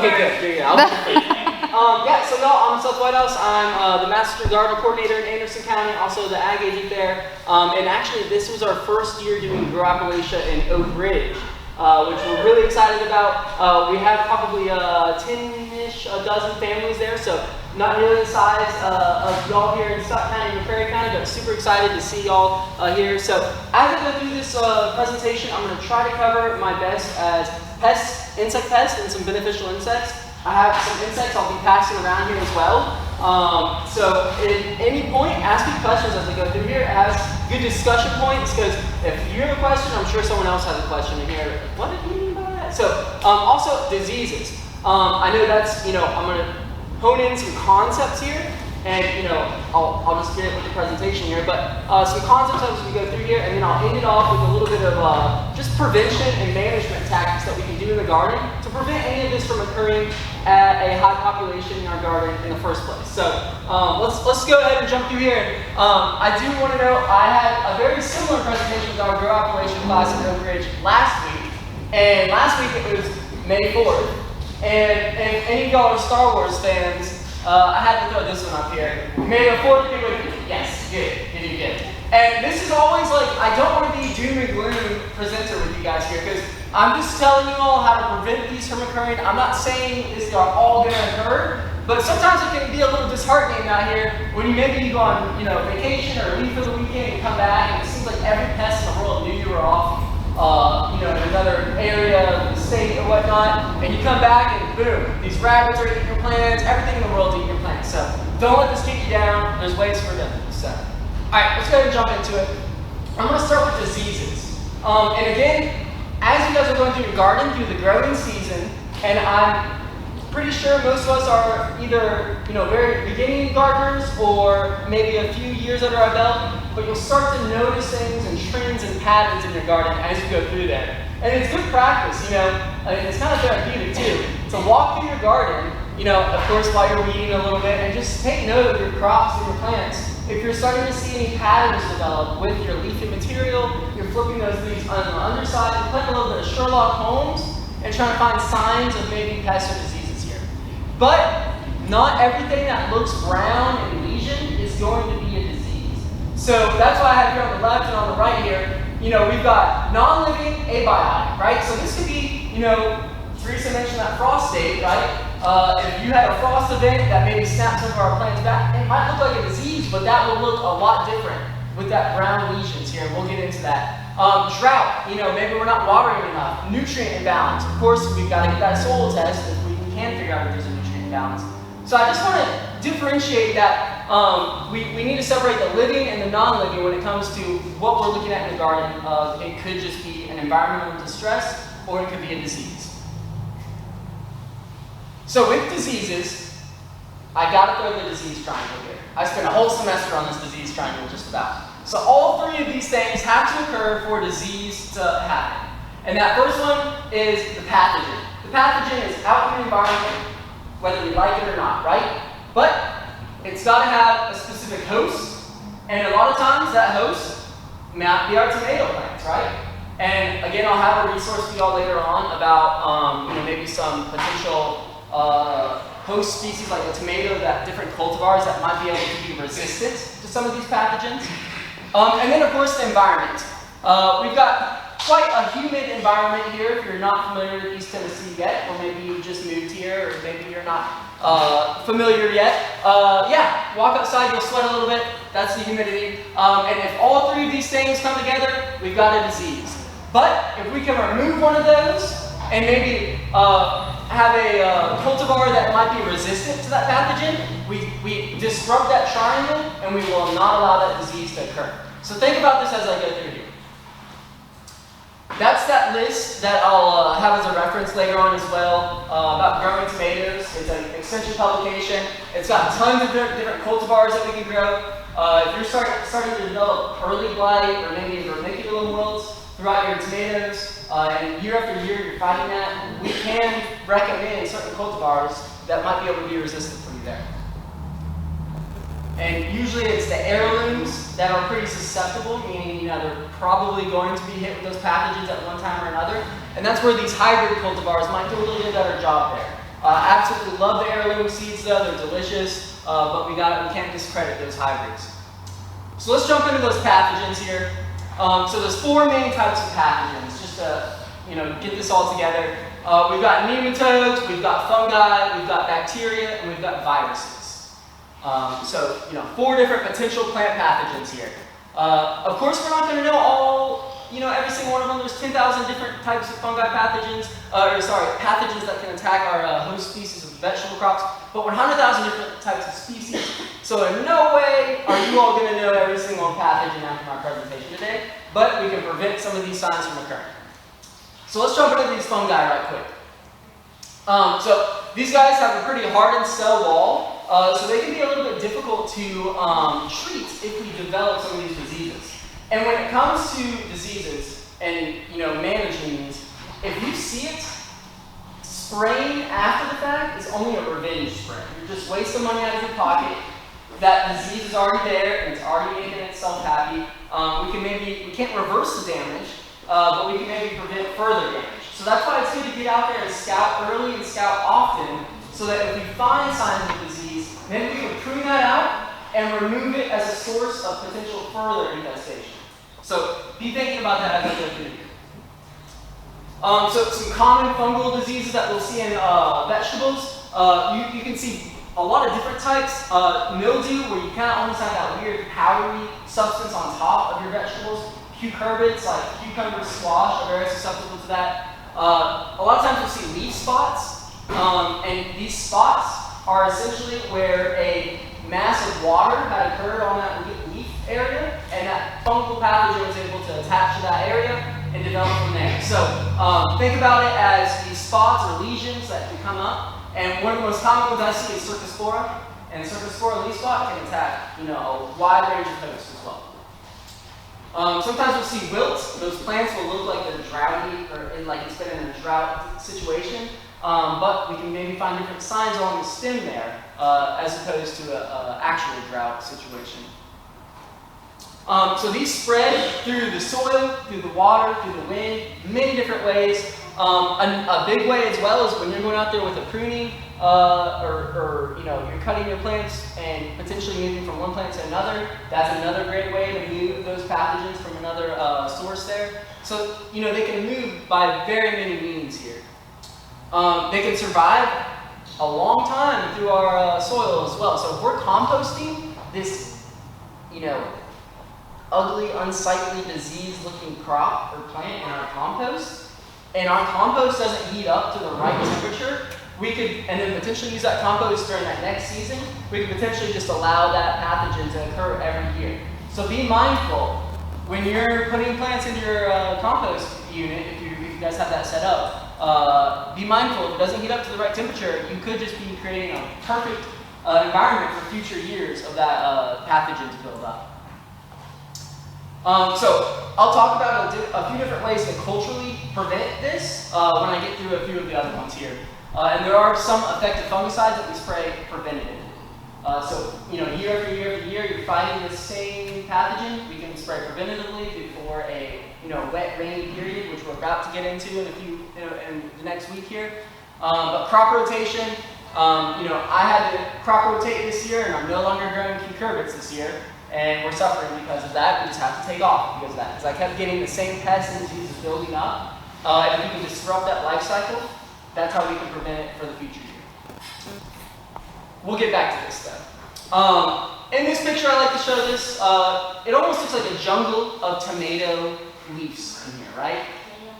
Okay, good. Yeah, so y'all, I'm Seth Whitehouse. I'm the Master Garden Coordinator in Anderson County, also the Ag Agent there. And actually, this was our first year doing Grow Appalachia in Oak Ridge, which we're really excited about. We have probably 10-ish, a dozen families there, so not nearly the size of y'all here in Scott County and Prairie County, but super excited to see y'all here. So as I go through this presentation, I'm going to try to cover my best as pests, insect pests, and some beneficial insects. I have some insects I'll be passing around here as well. So at any point, ask me questions as I go through here. Ask good discussion points, because if you have a question, I'm sure someone else has a question in here. What did you mean by that? So also diseases. I know that's, I'm going to hone in some concepts here, and I'll just get it with the presentation here, but some concepts as we go through here, and then I'll end it off with a little bit of just prevention and management tactics that we can do in the garden to prevent any of this from occurring at a high population in our garden in the first place. So let's go ahead and jump through here. I do want to know, I had a very similar presentation with our Grow Appalachia class in Oak Ridge last week, and last week it was May 4th. And if any of y'all are Star Wars fans, I had to throw this one up here. May the 4th be with you. Yes, good. And this is always like, I don't want to be doom and gloom presenter with you guys here, because I'm just telling you all how to prevent these from occurring. I'm not saying these are all going to occur, but sometimes it can be a little disheartening out here when you go on, vacation or leave for the weekend and come back, and it seems like every pest in the world knew you were off. In another area of the state or whatnot, and you come back and boom, these rabbits are eating your plants, everything in the world is eating your plants. So don't let this keep you down. There's ways for them. So, alright, let's go ahead and jump into it. I'm going to start with diseases. And again, as you guys are going through your garden through the growing season, and I'm pretty sure most of us are either very beginning gardeners or maybe a few years under our belt, but you'll start to notice things and trends and patterns in your garden as you go through there. And it's good practice, it's kind of therapeutic too, to walk through your garden, of course while you're weeding a little bit, and just take note of your crops and your plants. If you're starting to see any patterns develop with your leafy material, you're flipping those leaves on the underside, you're playing a little bit of Sherlock Holmes and trying to find signs of maybe pests or diseases here. But not everything that looks brown and lesion is going to be a disease. So that's why I have here on the left and on the right here, we've got non-living, abiotic, right? So this could be, Teresa mentioned that frost date, right? If you had a frost event that maybe snapped some of our plants back, it might look like a disease, but that will look a lot different with that brown lesions here. We'll get into that. Drought, maybe we're not watering enough. Nutrient imbalance. Of course, we've got to get that soil test if we can figure out if there's a nutrient imbalance. So I just want to differentiate that. We need to separate the living and the non-living when it comes to what we're looking at in the garden. It could just be an environmental distress, or it could be a disease. So with diseases, I got to throw the disease triangle here. I spent a whole semester on this disease triangle just about. So all three of these things have to occur for disease to happen. And that first one is the pathogen. The pathogen is out in the environment, whether we like it or not, right? But it's got to have a specific host, and a lot of times that host may not be our tomato plants, right? And again, I'll have a resource for y'all later on about maybe some potential host species like a tomato, that different cultivars that might be able to be resistant to some of these pathogens. And then of course the environment. We've got quite a humid environment here if you're not familiar with East Tennessee yet, or maybe you just moved here, or maybe you're not familiar yet. Yeah, walk outside, you'll sweat a little bit. That's the humidity. And if all three of these things come together, we've got a disease. But if we can remove one of those and maybe have a cultivar that might be resistant to that pathogen, we disrupt that triangle and we will not allow that disease to occur. So think about this as I go through here. That's that list that I'll have as a reference later on as well about growing tomatoes. It's an extension publication. It's got tons of different cultivars that we can grow. If you're starting to develop early blight or maybe vermiculum wilts throughout your tomatoes, and year after year you're fighting that, we can recommend certain cultivars that might be able to be resistant for you there. And usually it's the heirlooms that are pretty susceptible, meaning they're probably going to be hit with those pathogens at one time or another. And that's where these hybrid cultivars might do a little bit better job there. Absolutely love the heirloom seeds though, they're delicious, but we can't discredit those hybrids. So let's jump into those pathogens here. So there's 4 main types of pathogens, just to get this all together. We've got nematodes, we've got fungi, we've got bacteria, and we've got viruses. So 4 different potential plant pathogens here. Of course, we're not going to know all, every single one of them. There's 10,000 different types of fungi pathogens, pathogens that can attack our host species of vegetable crops, but 100,000 different types of species. So in no way are you all going to know every single pathogen after my presentation today, but we can prevent some of these signs from occurring. So let's jump into these fungi right quick. So these guys have a pretty hardened cell wall, so they can be a little bit difficult to treat if we develop some of these diseases. And when it comes to diseases and managing these, if you see it, spraying after the fact is only a revenge spray. You're just wasting money out of your pocket. That disease is already there and it's already making itself happy. We can't reverse the damage, but we can maybe prevent further damage. So that's why it's good to get out there and scout early and scout often, so that if we find signs of disease, maybe we can prune that out and remove it as a source of potential further infestation. So be thinking about that as we go through here. So some common fungal diseases that we'll see in vegetables, you can see a lot of different types. Mildew, where you kind of almost have that weird powdery substance on top of your vegetables. Cucurbids, like cucumber, squash, are very susceptible to that. A lot of times you'll see leaf spots, and these spots are essentially where a mass of water had occurred on that leaf area, and that fungal pathogen was able to attach to that area and develop from there. So think about it as these spots or lesions that can come up, and one of the most common ones I see is Cercospora, and Cercospora leaf spot can attack a wide range of hosts as well. Sometimes we'll see wilts. Those plants will look like they're droughty, or like it's been in a drought situation, but we can maybe find different signs along the stem there, as opposed to an actual drought situation. So these spread through the soil, through the water, through the wind, many different ways. A big way as well is when you're going out there with a pruning, or you're cutting your plants and potentially moving from one plant to another. That's another great way to move those pathogens from another source there. So they can move by very many means here. They can survive a long time through our soil as well. So if we're composting this, ugly, unsightly, disease-looking crop or plant in our compost, and our compost doesn't heat up to the right temperature, we could, and then potentially use that compost during that next season, we could potentially just allow that pathogen to occur every year. So be mindful when you're putting plants into your compost unit, if you guys have that set up, be mindful if it doesn't heat up to the right temperature, you could just be creating a perfect environment for future years of that pathogen to build up. So I'll talk about a few different ways to culturally prevent this when I get through a few of the other ones here. And there are some effective fungicides that we spray preventatively. So year after year after year, you're fighting the same pathogen. We can spray preventatively before a wet, rainy period, which we're about to get into in the next week here. But crop rotation, I had to crop rotate this year, and I'm no longer growing cucurbits this year. And we're suffering because of that. We just have to take off because of that. Because I kept getting the same pests and diseases building up. And if we can disrupt that life cycle, that's how we can prevent it for the future year. We'll get back to this though. In this picture, I like to show this. It almost looks like a jungle of tomato leaves in here, right?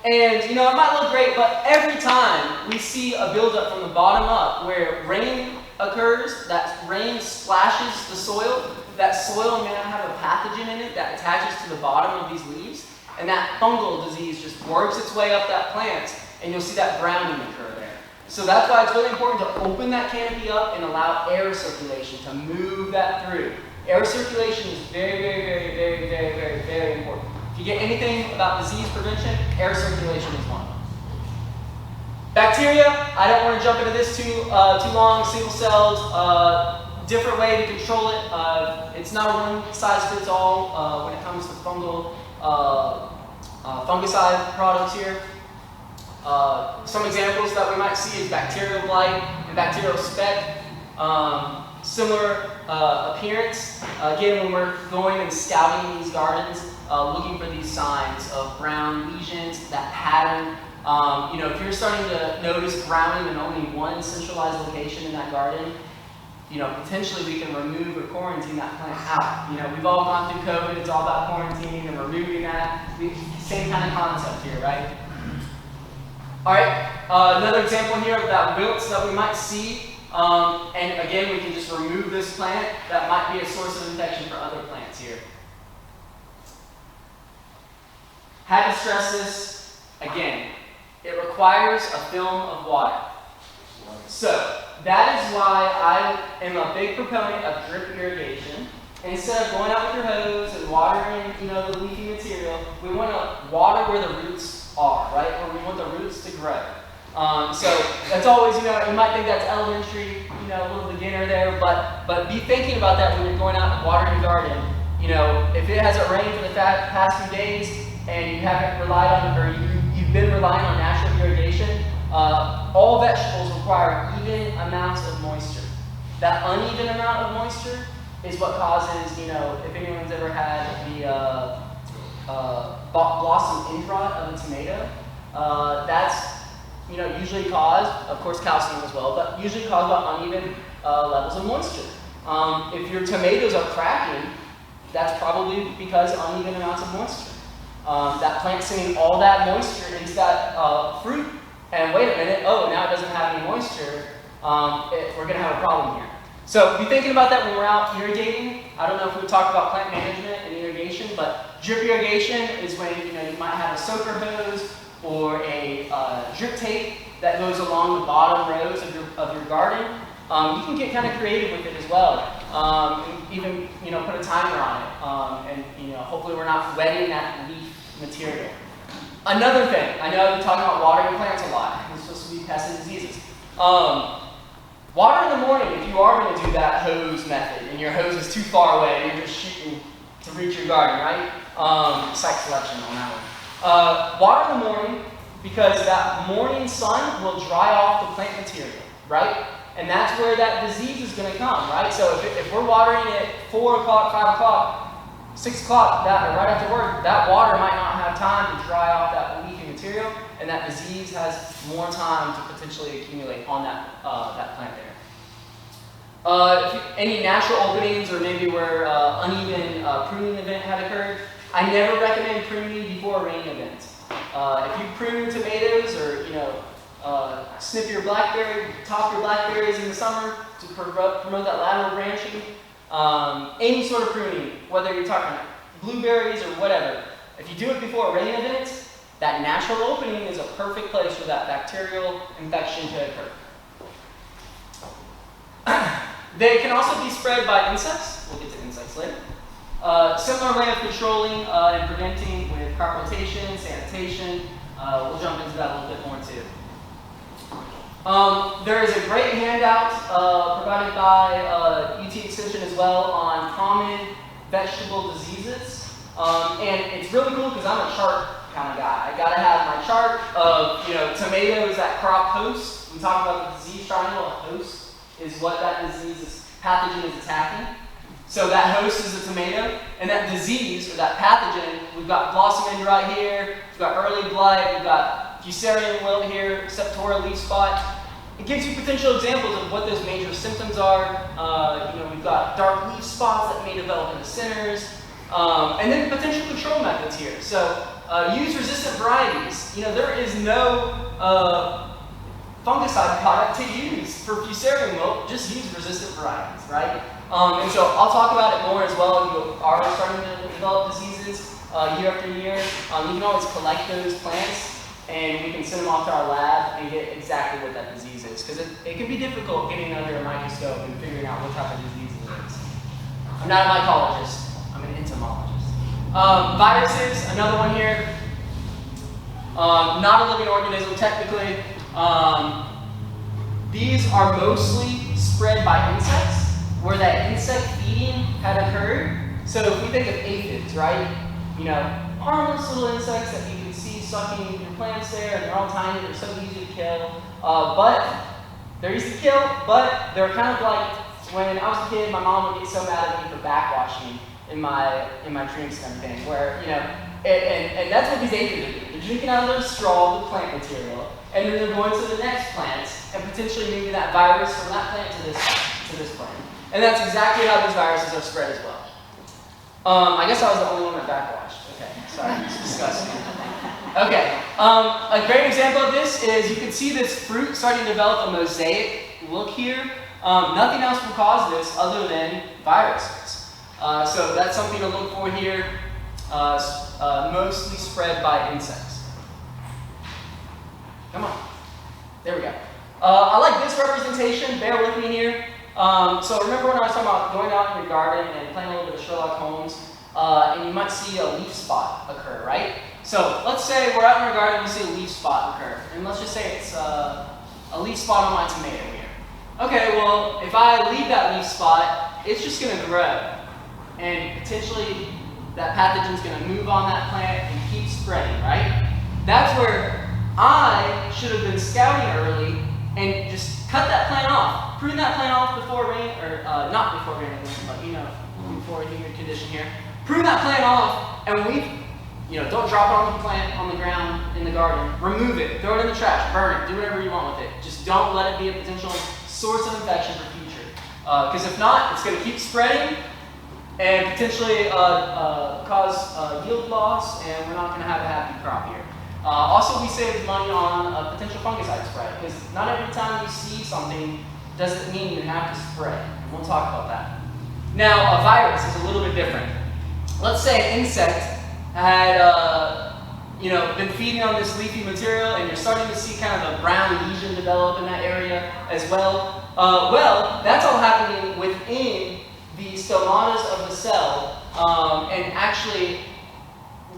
And it might look great, but every time we see a buildup from the bottom up where rain occurs, that rain splashes the soil, that soil may have a pathogen in it that attaches to the bottom of these leaves, and that fungal disease just works its way up that plant, and you'll see that browning occur there. So that's why it's really important to open that canopy up and allow air circulation to move that through. Air circulation is very, very, very, very, very, very, very important. If you get anything about disease prevention, air circulation is one. Bacteria, I don't want to jump into this too long, single-celled. Different way to control it. It's not a one-size-fits-all when it comes to fungal fungicide products here. Some examples that we might see is bacterial blight and bacterial speck. Similar appearance. Again, when we're going and scouting these gardens, looking for these signs of brown lesions, that pattern. If you're starting to notice browning in only one centralized location in that garden, potentially we can remove or quarantine that plant out. We've all gone through COVID. It's all about quarantining and removing that. Same kind of concept here, right? All right, another example here of that wilts that we might see. And again, we can just remove this plant. That might be a source of infection for other plants here. Had to stress this, again, it requires a film of water. So, that is why I am a big proponent of drip irrigation. Instead of going out with your hose and watering, the leafy material, we want to water where the roots are, right? Where we want the roots to grow. So that's always, you might think that's elementary, a little beginner there, but be thinking about that when you're going out and watering your garden. If it hasn't rained for the past few days and you haven't relied on, or you've been relying on natural irrigation, all vegetables require even amounts of moisture. That uneven amount of moisture is what causes, if anyone's ever had the blossom end rot of a tomato, that's usually caused, of course calcium as well, but usually caused by uneven levels of moisture. If your tomatoes are cracking, that's probably because uneven amounts of moisture. That plant's sending all that moisture into that fruit, and wait a minute, oh, now it doesn't have any moisture, we're going to have a problem here. So be thinking about that when we're out irrigating. I don't know if we talked about plant management and irrigation, but drip irrigation is when you might have a soaker hose or a drip tape that goes along the bottom rows of your garden. You can get kind of creative with it as well. Even put a timer on it, and hopefully we're not wetting that leaf material. Another thing, I know I've been talking about watering plants a lot. It's supposed to be pests and diseases. Water in the morning, if you are going to do that hose method, and your hose is too far away, and you're just shooting to reach your garden, right? Site selection on that one. Water in the morning, because that morning sun will dry off the plant material, right? And that's where that disease is going to come, right? So if we're watering at 4 o'clock, 5 o'clock, 6 o'clock, right after work, that water might not have time to dry off that leafy material, and that disease has more time to potentially accumulate on that plant there. Any natural openings, or maybe where uneven pruning event had occurred, I never recommend pruning before a rain event. If you prune tomatoes, or snip your blackberry, top your blackberries in the summer to promote that lateral branching, any sort of pruning, whether you're talking blueberries or whatever, if you do it before a rain event, that natural opening is a perfect place for that bacterial infection to occur. They can also be spread by insects. We'll get to insects later. Similar way of controlling and preventing with crop rotation, sanitation. We'll jump into that a little bit more too. There is a great handout provided by UT Extension as well on common vegetable diseases. And it's really cool because I'm a chart kind of guy. I gotta have my chart of tomatoes that crop host. We talk about the disease triangle. A host is what that pathogen is attacking. So that host is a tomato, and that disease, or that pathogen, we've got blossom end right here, we've got early blight, we've got fusarium wilt here, septoria leaf spot. It gives you potential examples of what those major symptoms are. We've got dark leaf spots that may develop in the centers, and then potential control methods here. So use resistant varieties. There is no fungicide product to use for fusarium wilt. Just use resistant varieties, right? And so I'll talk about it more as well if you are starting to develop diseases year after year. You can always collect those plants, and we can send them off to our lab and get exactly what that disease is. Because it can be difficult getting under a microscope and figuring out what type of disease it is. I'm not a mycologist, I'm an entomologist. Viruses, another one here. Not a living organism technically. These are mostly spread by insects, where that insect feeding had occurred. So if we think of aphids, right? Harmless little insects that you can see sucking your plants there, and they're all tiny, they're so easy to kill. But they're easy to kill, but they're kind of like, when I was a kid, my mom would get so mad at me for backwashing in my drinks and everything, where, you know, and that's what these aphids are doing. They're drinking out of their straw, the plant material, and then they're going to the next plant, and potentially moving that virus from that plant to this plant. And that's exactly how these viruses are spread as well. I guess I was the only one that backwashed. Okay, sorry, it's disgusting. Okay, a great example of this is you can see this fruit starting to develop a mosaic look here. Nothing else will cause this other than viruses. So that's something to look for here, mostly spread by insects. Come on, there we go. I like this representation, bear with me here. So remember when I was talking about going out in your garden and playing a little bit of Sherlock Holmes, and you might see a leaf spot occur, right? So let's say we're out in our garden and we see a leaf spot occur, and let's just say it's a leaf spot on my tomato here. Okay, well, if I leave that leaf spot, it's just going to grow, and potentially that pathogen's going to move on that plant and keep spreading, right? That's where I should have been scouting early and just cut that plant off, prune that plant off before rain, or not before rain, but you know, before humid condition here. Prune that plant off, and don't drop it on the plant on the ground in the garden. Remove it, throw it in the trash, burn it, do whatever you want with it. Just don't let it be a potential source of infection for future. Because if not, it's going to keep spreading and potentially cause yield loss, and we're not going to have a happy crop here. Also, we save money on a potential fungicide spray, because not every time you see something doesn't mean you have to spray. And we'll talk about that. Now, a virus is a little bit different. Let's say an insect had been feeding on this leafy material, and you're starting to see kind of a brown lesion develop in that area as well. Well, that's all happening within the stomatas of the cell, and actually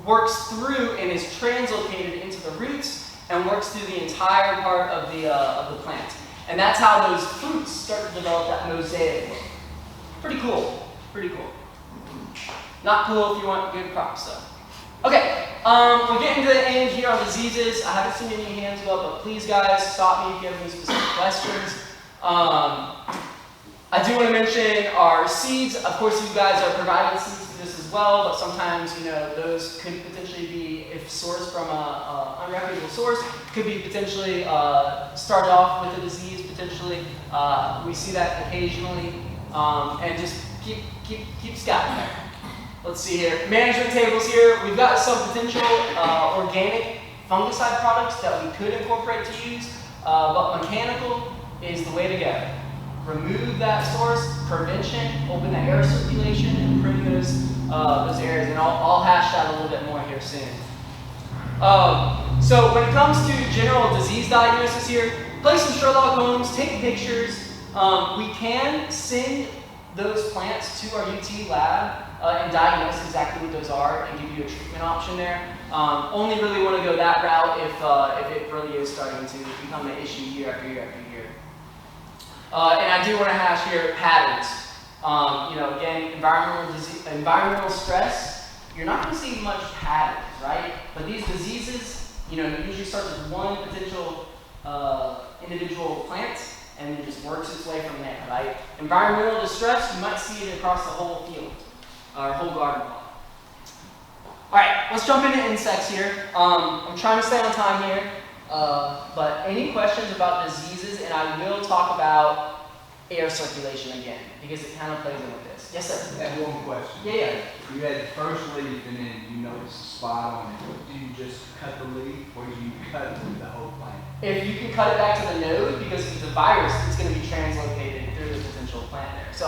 works through and is translocated into the roots and works through the entire part of the plant. And that's how those fruits start to develop that mosaic look. Pretty cool. Pretty cool. Not cool if you want good crops, though. Okay, we're getting to the end here on diseases. I haven't seen any hands go up, but please, guys, stop me if you have any specific questions. I do want to mention our seeds. Of course, you guys are providing seeds for this as well, but sometimes, those could potentially be, if sourced from an unreputable source, could be potentially started off with a disease, potentially. We see that occasionally, and just keep scouting there. Let's see here. Management tables here. We've got some potential organic fungicide products that we could incorporate to use, but mechanical is the way to go. Remove that source, prevention, open the air circulation, and improve those areas. And I'll hash that a little bit more here soon. So when it comes to general disease diagnosis here, play some Sherlock Holmes, take pictures. We can send those plants to our UT lab and diagnose exactly what those are and give you a treatment option there. Only really want to go that route if it really is starting to become an issue year after year after year. And I do want to hash here patterns. Again, environmental stress, you're not going to see much patterns, right? But these diseases, it usually starts with one potential individual plant, and then just works its way from there, right? Environmental distress, you might see it across the whole field, or whole garden plot. All right, let's jump into insects here. I'm trying to stay on time here, but any questions about diseases, and I will talk about air circulation again, because it kind of plays in with this. Yes, sir? I have one question. Yeah. You had the first leaf, and then you noticed a spot on it. Do you just cut the leaf, or do you cut the whole plant? If you can cut it back to the node, because if it's a virus, it's going to be translocated through the potential plant there. So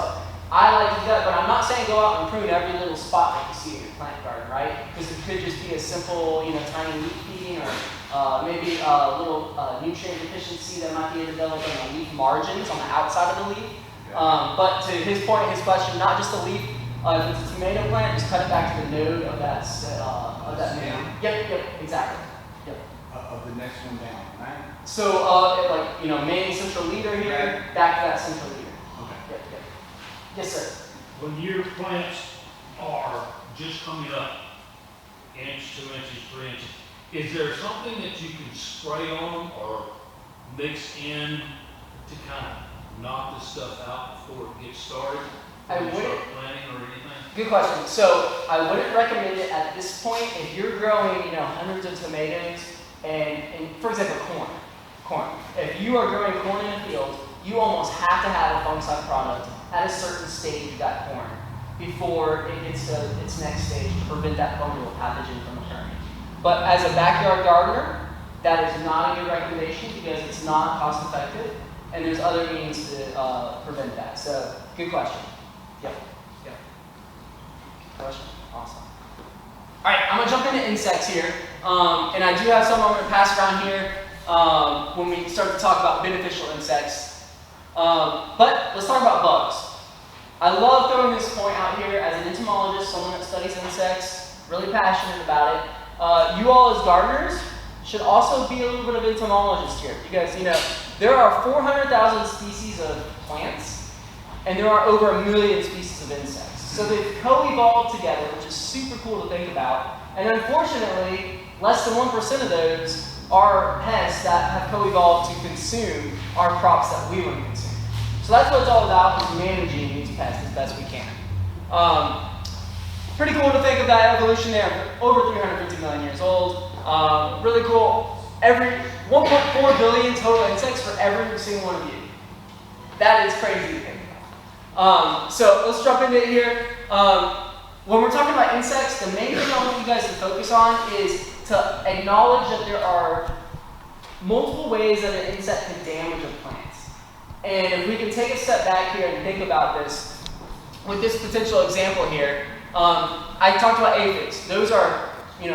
I like to do that, but I'm not saying go out and prune every little spot that you see in your plant garden, right? Because it could just be a simple, tiny leaf feeding, or maybe a little nutrient deficiency that might be developed on the leaf margins on the outside of the leaf. But to his point, his question, not just the leaf. If it's a tomato plant, just cut it back to the node of that node. Yep, exactly. Yep. Of the next one down, right? So, main central leader here, back to that central leader. Okay. Yep. Yes, sir. When your plants are just coming up, inch, 2 inches, 3 inches, Is there something that you can spray on or mix in to kind of knock this stuff out before it gets started? I Before you wouldn't- start planting or anything? Good question. So I wouldn't recommend it at this point if you're growing, hundreds of tomatoes and for example, corn. If you are growing corn in a field, you almost have to have a fungicide product at a certain stage of that corn before it gets to its next stage to prevent that fungal pathogen from occurring. But as a backyard gardener, that is not a good recommendation because it's not cost effective and there's other means to prevent that. So good question. Yep. Question? Awesome. All right, I'm gonna jump into insects here, and I do have some I'm gonna pass around here when we start to talk about beneficial insects. But let's talk about bugs. I love throwing this point out here as an entomologist, someone that studies insects, really passionate about it. You all as gardeners should also be a little bit of entomologists here because there are 400,000 species of plants, and there are over 1 million species of insects. So they've co-evolved together, which is super cool to think about. And unfortunately, less than 1% of those are pests that have co-evolved to consume our crops that we want to consume. So that's what it's all about, is managing these pests as best we can. Pretty cool to think of that evolution there, over 350 million years old. Really cool. Every 1.4 billion total insects for every single one of you. That is crazy to think. So let's jump into it here. When we're talking about insects, the main thing I want you guys to focus on is to acknowledge that there are multiple ways that an insect can damage a plant. And if we can take a step back here and think about this, with this potential example here, I talked about aphids. Those are,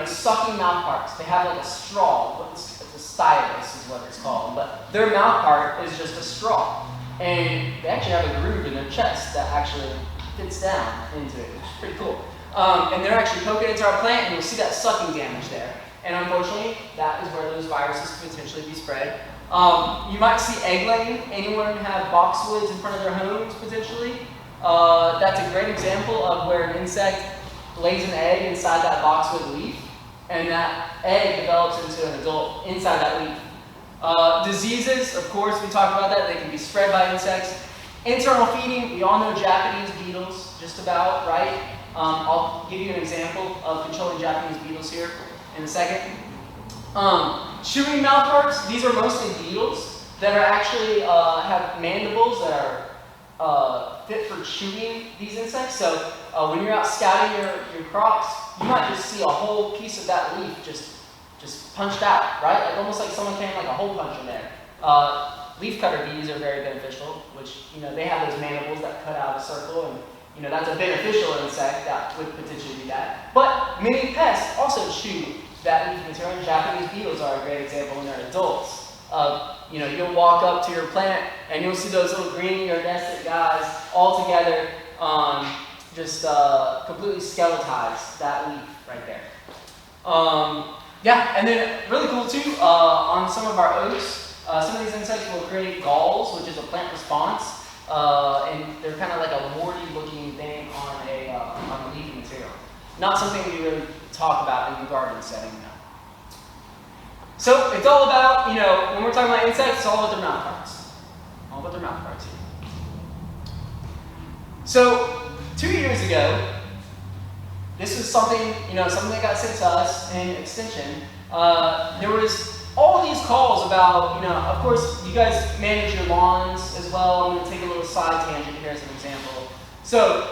sucking mouth parts. They have like a straw. It's a stylus is what it's called. But their mouth part is just a straw. And they actually have a groove in their chest that actually fits down into it, which is pretty cool. And they're actually poking into our plant, and you'll see that sucking damage there. And unfortunately, that is where those viruses could potentially be spread. You might see egg laying. Anyone have boxwoods in front of their homes, potentially? That's a great example of where an insect lays an egg inside that boxwood leaf, and that egg develops into an adult inside that leaf. Diseases, of course, we talked about that. They can be spread by insects. Internal feeding, we all know Japanese beetles, just about, right? I'll give you an example of controlling Japanese beetles here in a second. Chewing mouth parts, these are mostly beetles that are actually have mandibles that are fit for chewing these insects. So when you're out scouting your crops, you might just see a whole piece of that leaf just punched out, right? Like almost like someone came like a hole punch in there. Leafcutter bees are very beneficial, which they have those mandibles that cut out a circle, and that's a beneficial insect that would potentially do that. But many pests also chew that leaf material. Japanese beetles are a great example when they're adults. You'll walk up to your plant and you'll see those little green iridescent guys all together, just completely skeletize that leaf right there. Yeah, and then really cool too, on some of our oaks, some of these insects will create galls, which is a plant response, and they're kind of like a warty looking thing on a leafy material. Not something we really talk about in the garden setting now. So it's all about, when we're talking about insects, it's all about their mouth parts. All about their mouth parts here. So 2 years ago, this was something, something that got sent to us in Extension. There was all these calls about, of course, you guys manage your lawns as well. I'm going to take a little side tangent here as an example. So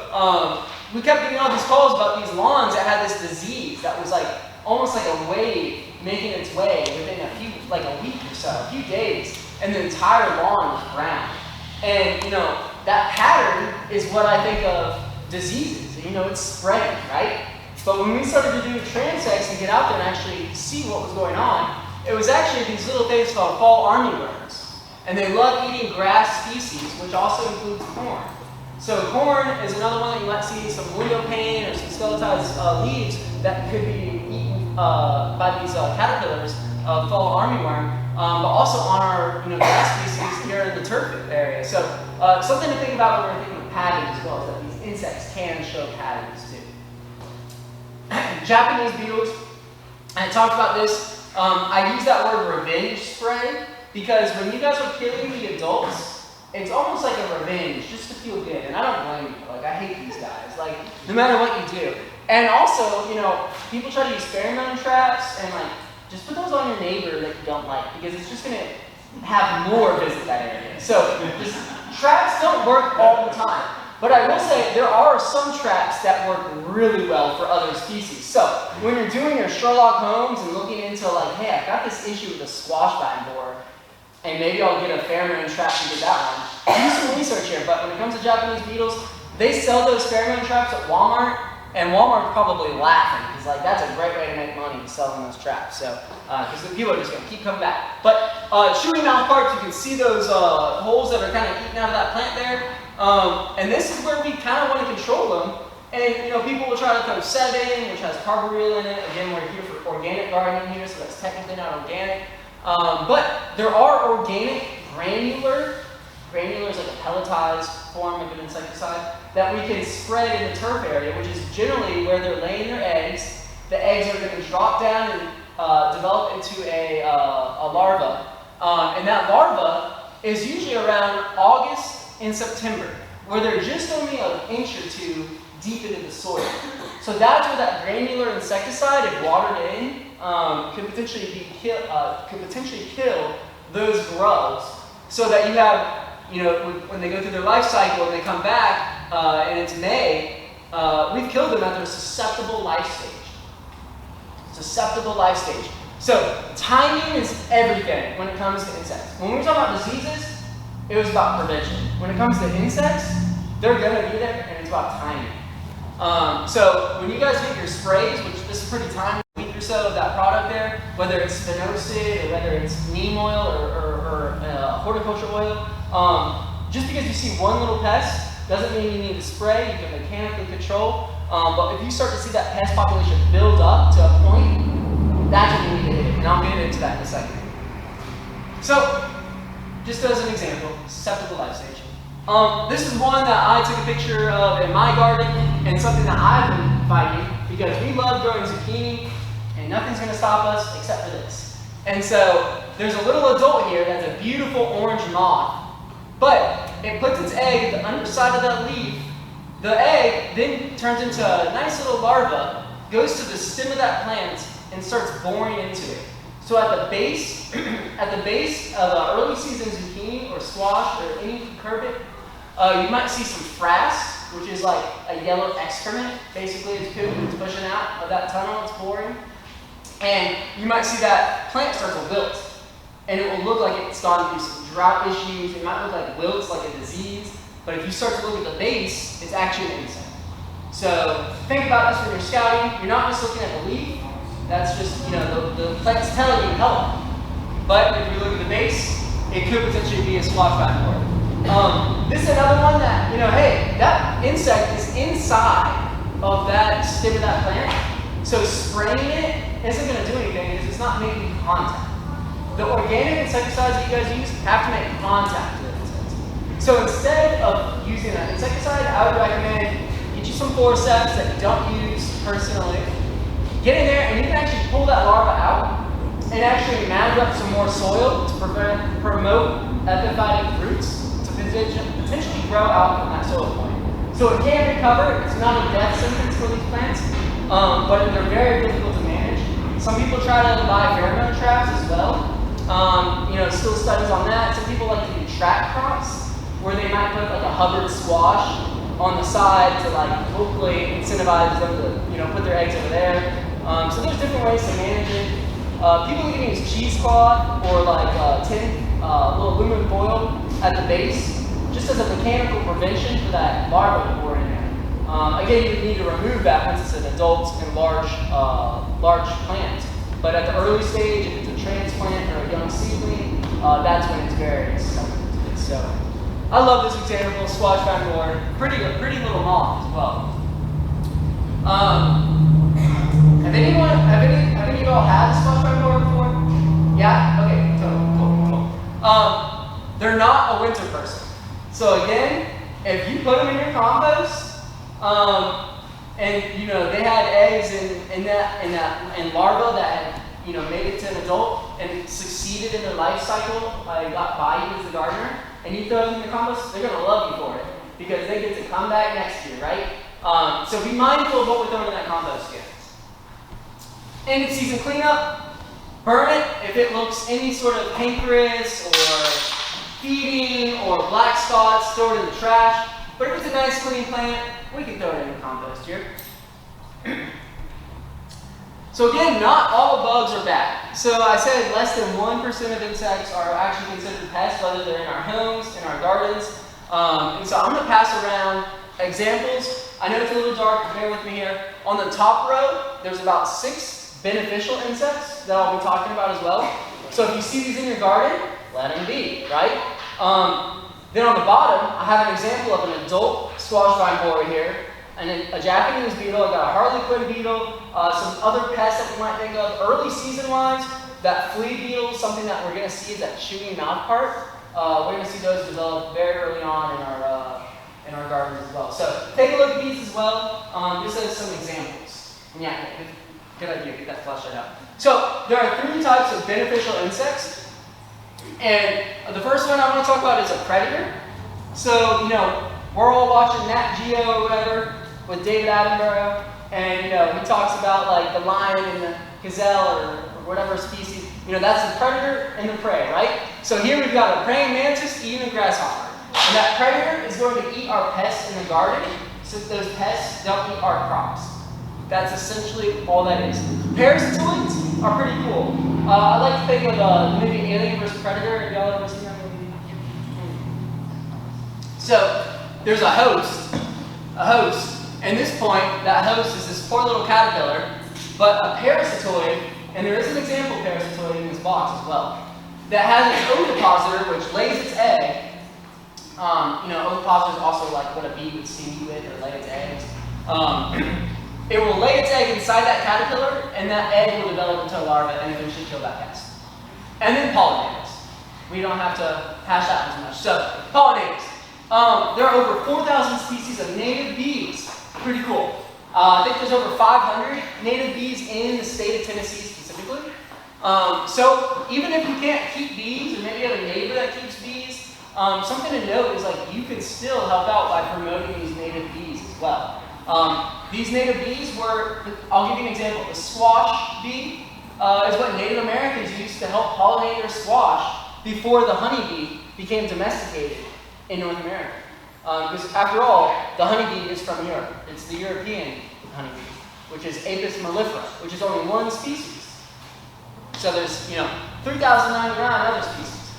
we kept getting all these calls about these lawns that had this disease that was like almost like a wave making its way within a week or so, a few days, and the entire lawn was brown. And that pattern is what I think of diseases. It's spreading, right? But when we started to do transects and get out there and actually see what was going on, it was actually these little things called fall armyworms. And they love eating grass species, which also includes corn. So corn is another one that you might see some window pane or some skeletized leaves that could be eaten by these caterpillars of fall armyworm, but also on our grass species here in the turf area. So something to think about when we're thinking of patterns as well, is that these insects can show patterns too. Japanese beetles, I talked about this. I use that word revenge spray because when you guys are killing the adults, it's almost like a revenge just to feel good. And I don't blame you. Like, I hate these guys. Like, no matter what you do. And also, you know, people try to use pheromone traps and like, just put those on your neighbor that you don't like because it's just going to have more visit that area. So, just, traps don't work all the time. But I will say there are some traps that work really well for other species. So when you're doing your Sherlock Holmes and looking into like, hey, I've got this issue with the squash vine borer, and maybe I'll get a pheromone trap to get that one. Do some research here, but when it comes to Japanese beetles, they sell those pheromone traps at Walmart, and Walmart's probably laughing because like that's a great way to make money selling those traps. So because the people are just going to keep coming back. But shooting mouth parts, you can see those holes that are kind of eating out of that plant there. And this is where we kind of want to control them. And, you know, people will try to throw setting, which has carbaryl in it. Again, we're here for organic gardening here, so that's technically not organic. But there are organic granular is like a pelletized form of an insecticide, that we can spread in the turf area, which is generally where they're laying their eggs. The eggs are going to drop down and develop into a larva. And that larva is usually around August in September, where they're just only an inch or two deep into the soil. So that's where that granular insecticide, if watered in, could potentially kill those grubs. So that you have, you know, when they go through their life cycle and they come back, and it's May, we've killed them at their susceptible life stage. Susceptible life stage. So timing is everything when it comes to insects. When we were talking about diseases, it was about prevention. When it comes to insects, they're going to be there, and it's about timing. So when you guys get your sprays, which this is pretty timely, a week or so of that product there, whether it's spinosad or whether it's neem oil or horticulture oil, just because you see one little pest doesn't mean you need to spray. You can mechanically control. But if you start to see that pest population build up to a point, that's when you need to hit it. And I'll get into that in a second. So, just as an example, susceptible life stage. This is one that I took a picture of in my garden and something that I've been fighting because we love growing zucchini and nothing's going to stop us except for this. And so there's a little adult here that's a beautiful orange moth, but it puts its egg at the underside of that leaf. The egg then turns into a nice little larva, goes to the stem of that plant and starts boring into it. So at the base of the early season zucchini or squash or any cucurbit, you might see some frass, which is like a yellow excrement. Basically, it's poop that's pushing out of that tunnel, it's boring. And you might see that plant start to wilt. And it will look like it's gone through some drought issues. It might look like wilts, like a disease. But if you start to look at the base, it's actually an insect. So think about this when you're scouting. You're not just looking at the leaf. That's just, you know, the plant's telling you help. But if you look at the base, it could potentially be a squash vine borer. This is another one that, you know, hey, that insect is inside of that stem of that plant. So spraying it isn't going to do anything because it's not making contact. The organic insecticides that you guys use have to make contact with insects. So instead of using an insecticide, I would recommend get you some forceps that you don't use personally. Get in there and you can actually pull that larva out and actually mound up some more soil to promote epiphytic roots to potentially grow out from that soil point. So it can recover. It's not a death sentence for these plants, but they're very difficult to manage. Some people try to buy pheromone traps as well. You know, still studies on that. Some people like to do trap crops where they might put like a Hubbard squash on the side to like hopefully incentivize them to, you know, put their eggs over there. So there's different ways to manage it. People can use cheesecloth or like little aluminum foil at the base, just as a mechanical prevention for that larva to bore in there. Again, you need to remove that once it's an adult and large plant. But at the early stage, if it's a transplant or a young seedling, that's when it's very susceptible to this. So I love this example, squash vine borer, pretty little moth as well. Have any of y'all had a squash vine borer before? Yeah? Okay, cool. They're not a winter person. So again, if you put them in your compost, And they had eggs and larvae that had made it to an adult and succeeded in their life cycle. Got by you as the gardener, and you throw them in the compost, they're gonna love you for it because they get to come back next year, right? So be mindful of what we're throwing in that compost again. End of season cleanup, burn it if it looks any sort of cankerous or feeding or black spots, throw it in the trash. But if it's a nice clean plant, we can throw it in the compost here. So again, not all bugs are bad. So I said less than 1% of insects are actually considered pests, whether they're in our homes, in our gardens. And so I'm going to pass around examples. I know it's a little dark, bear with me here. On the top row, there's about 6 beneficial insects that I'll be talking about as well. So if you see these in your garden, let them be, right? Then on the bottom, I have an example of an adult squash vine borer here, and a Japanese beetle. I got a harlequin beetle, some other pests that we might think of. Early season-wise, that flea beetle, something that we're going to see is that chewy mouth part. We're going to see those develop very early on in our gardens as well. So take a look at these as well, just as some examples. And yeah, good idea, get that fleshed out. So there are 3 types of beneficial insects. And the first one I want to talk about is a predator. So, we're all watching Nat Geo or whatever with David Attenborough, and, he talks about like the lion and the gazelle or whatever species. That's the predator and the prey, right? So here we've got a praying mantis eating a grasshopper. And that predator is going to eat our pests in the garden, so those pests don't eat our crops. That's essentially all that is. Parasitoids are pretty cool. I like to think of the movie Alien vs. Predator. Have y'all ever seen that movie? So there's a host, and this point, that host is this poor little caterpillar, but a parasitoid, and there is an example parasitoid in this box as well, that has its ovipositor, which lays its egg. Ovipositor is also like what a bee would sting you with or lay its eggs. It will lay its egg inside that caterpillar, and that egg will develop into a larva and eventually kill that pest. And then pollinators. We don't have to hash that one too much. So, pollinators. There are over 4,000 species of native bees. Pretty cool. I think there's over 500 native bees in the state of Tennessee specifically. So, even if you can't keep bees, or maybe you have a neighbor that keeps bees, something to note is like you can still help out by promoting these native bees as well. These native bees were, I'll give you an example. The squash bee is what Native Americans used to help pollinate their squash before the honeybee became domesticated in North America. Because after all, the honeybee is from Europe. It's the European honeybee, which is Apis mellifera, which is only one species. So there's, 3,099 other species.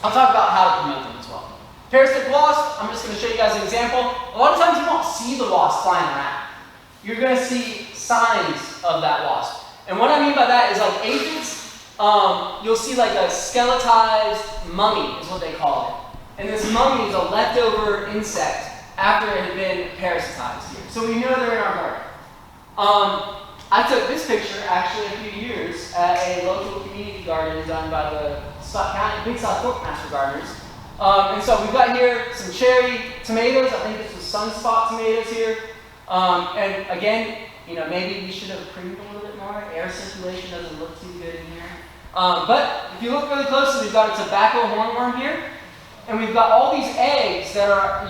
I'll talk about how to promote them as well. Parasitic wasp, I'm just going to show you guys an example. A lot of times you won't see the wasp flying around. You're going to see signs of that wasp. And what I mean by that is like aphids, you'll see like a skeletized mummy is what they call it. And this mummy is a leftover insect after it had been parasitized here. So we know they're in our garden. I took this picture actually a few years at a local community garden done by the Big South Fork Master Gardeners. And so we've got here some cherry tomatoes. I think this was sunspot tomatoes here. And again, maybe we should have pruned a little bit more. Air circulation doesn't look too good in here. But if you look really closely, we've got a tobacco hornworm here. And we've got all these eggs that are,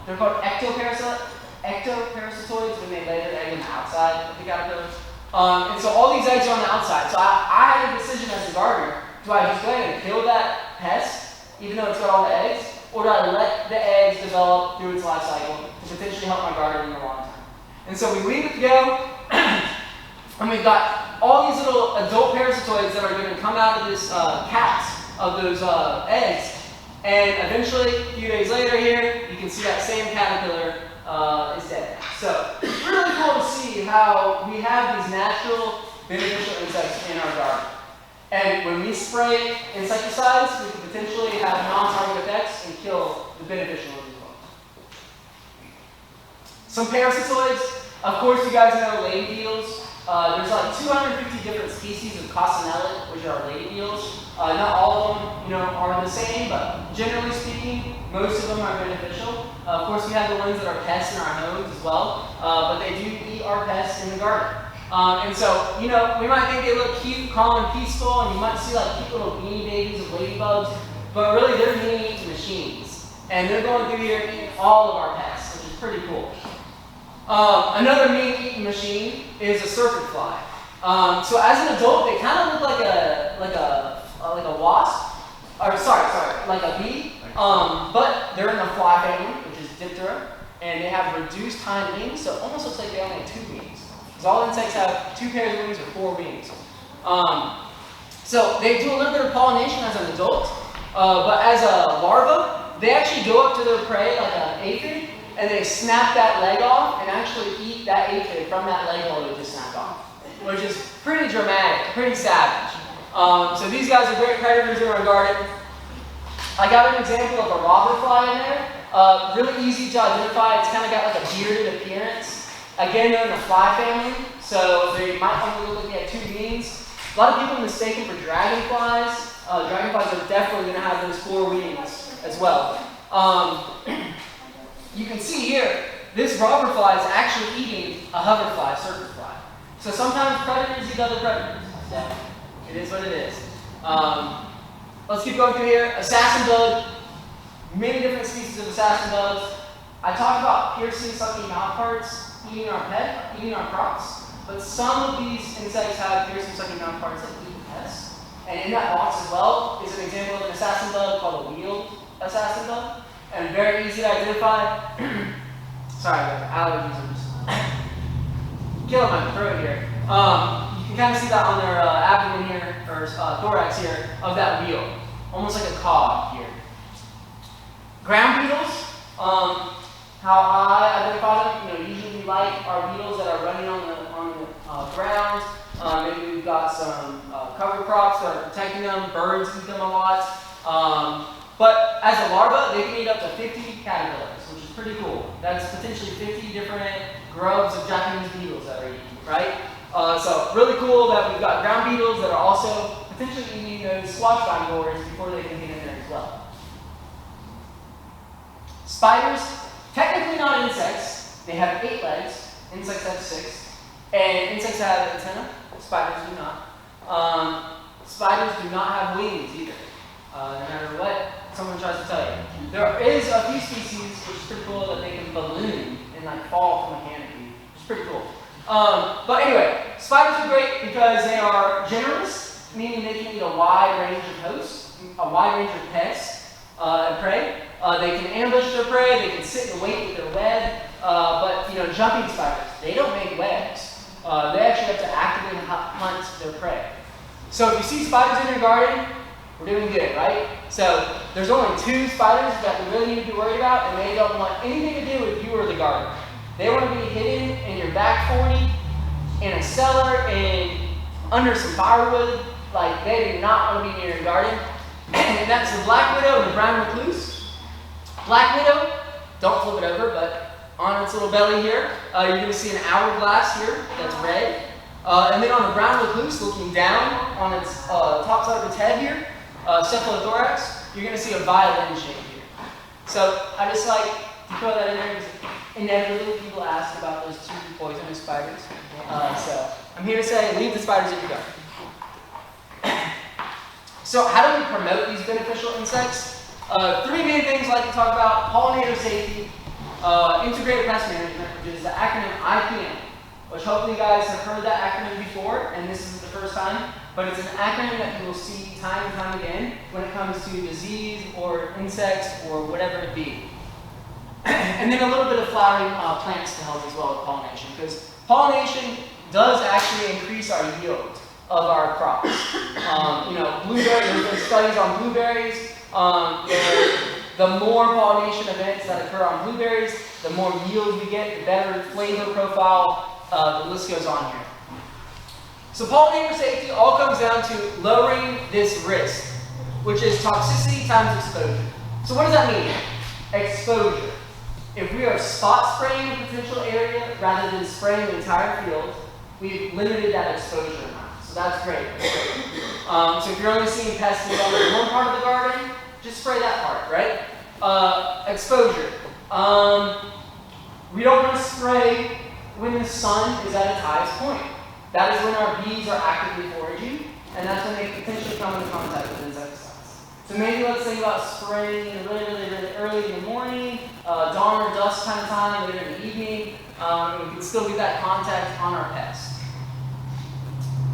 they're called ectoparasitoids when they lay their egg on the outside of the caterpillars. And so all these eggs are on the outside. So I had a decision as a gardener. Do I just go ahead and kill that pest, even though it's got all the eggs? Or do I let the eggs develop through its life cycle to potentially help my garden in the long term? And so we leave it to go, and we've got all these little adult parasitoids that are going to come out of this caps of those eggs. And eventually, a few days later here, you can see that same caterpillar is dead. So it's really cool to see how we have these natural beneficial insects in our garden. And when we spray insecticides, we can potentially have non-target effects and kill the beneficial ones as well. Some parasitoids, of course you guys know lady beetles. There's like 250 different species of coccinella, which are lady eels. Not all of them, are the same, but generally speaking, most of them are beneficial. Of course, we have the ones that are pests in our homes as well, but they do eat our pests in the garden. And so, we might think they look cute, calm, and peaceful, and you might see like cute little beanie babies of ladybugs, but really they're meat-eating machines. And they're going through here eating all of our pests, which is pretty cool. Another meat-eating machine is a serpent fly. So as an adult, they kind of look like a wasp, or like a bee, but they're in the fly family, which is Diptera, and they have reduced hind wings, so it almost looks like they only have 2 wings. Because all insects have 2 pairs of wings or 4 wings. So they do a little bit of pollination as an adult, but as a larva, they actually go up to their prey like an aphid, and they snap that leg off and actually eat that aphid from that leg hole they just snapped off, which is pretty dramatic, pretty savage. So these guys are great predators in our garden. I got an example of a robber fly in there. Really easy to identify. It's kind of got like a bearded appearance. Again, they're in the fly family, so they might only look like they have 2 wings. A lot of people mistake them for dragonflies. Dragonflies are definitely going to have those 4 wings as well. You can see here, this robber fly is actually eating a hoverfly, serpent fly. So sometimes predators eat other predators. So it is what it is. Let's keep going through here. Assassin bug. Many different species of assassin bugs. I talked about piercing, sucking mouth parts, eating our crops. But some of these insects have piercing, sucking mouth parts that eat pests. And in that box as well is an example of an assassin bug called a wheeled assassin bug. And very easy to identify. Sorry, guys, allergies are just killing my throat here. You can kind of see that on their abdomen here, or thorax here, of that wheel. Almost like a cog here. Ground beetles, how I identify them, usually we like our beetles that are running on the ground. Maybe we've got some cover crops that are protecting them. Birds eat them a lot. But as a larva, they can eat up to 50 caterpillars, which is pretty cool. That's potentially 50 different grubs of Japanese beetles that are eaten, right? So really cool that we've got ground beetles that are also potentially eating those squash vine borers before they can get in there as well. Spiders, technically not insects. They have 8 legs. Insects have 6. And insects have antennae. Spiders do not. Spiders do not have wings either, no matter what someone tries to tell you. There is a few species, which is pretty cool, that they can balloon and fall from a canopy, which is pretty cool. But anyway, spiders are great because they are generalists, meaning they can eat a wide range of hosts, a wide range of pests and prey. They can ambush their prey, they can sit and wait with their web, but jumping spiders, they don't make webs. They actually have to actively hunt their prey. So if you see spiders in your garden, we're doing good, right? So there's only 2 spiders that we really need to be worried about, and they don't want anything to do with you or the garden. They want to be hidden in your back 40, in a cellar, and under some firewood. Like, they do not want to be near your garden. And that's the black widow and the brown recluse. Black widow, don't flip it over, but on its little belly here, you're going to see an hourglass here that's red. And then on the brown recluse, looking down on its top side of its head here, cephalothorax, you're going to see a violin shape here. So I just like to throw that in there because inevitably people ask about those 2 poisonous spiders. So I'm here to say, leave the spiders in your garden. So how do we promote these beneficial insects? 3 main things I like to talk about: pollinator safety, integrated pest management, which is the acronym IPM, which hopefully you guys have heard that acronym before, and this isn't the first time, but it's an acronym that you will see time and time again when it comes to disease or insects or whatever it be. And then a little bit of flowering plants to help as well with pollination, because pollination does actually increase our yield of our crops. Blueberries, there's been studies on blueberries. The more pollination events that occur on blueberries, the more yield we get, the better flavor profile. The list goes on here. So pollinator safety all comes down to lowering this risk, which is toxicity times exposure. So what does that mean? Exposure. If we are spot spraying a potential area rather than spraying the entire field, we've limited that exposure amount. So that's great. That's great. So if you're only seeing pests in one part of the garden, just spray that part, right? Exposure. We don't want to spray when the sun is at its highest point. That is when our bees are actively foraging, and that's when they potentially come into contact with insecticides. So maybe let's think about spraying really early in the morning, dawn or dusk kind of time, later in the evening. We can still get that contact on our pests.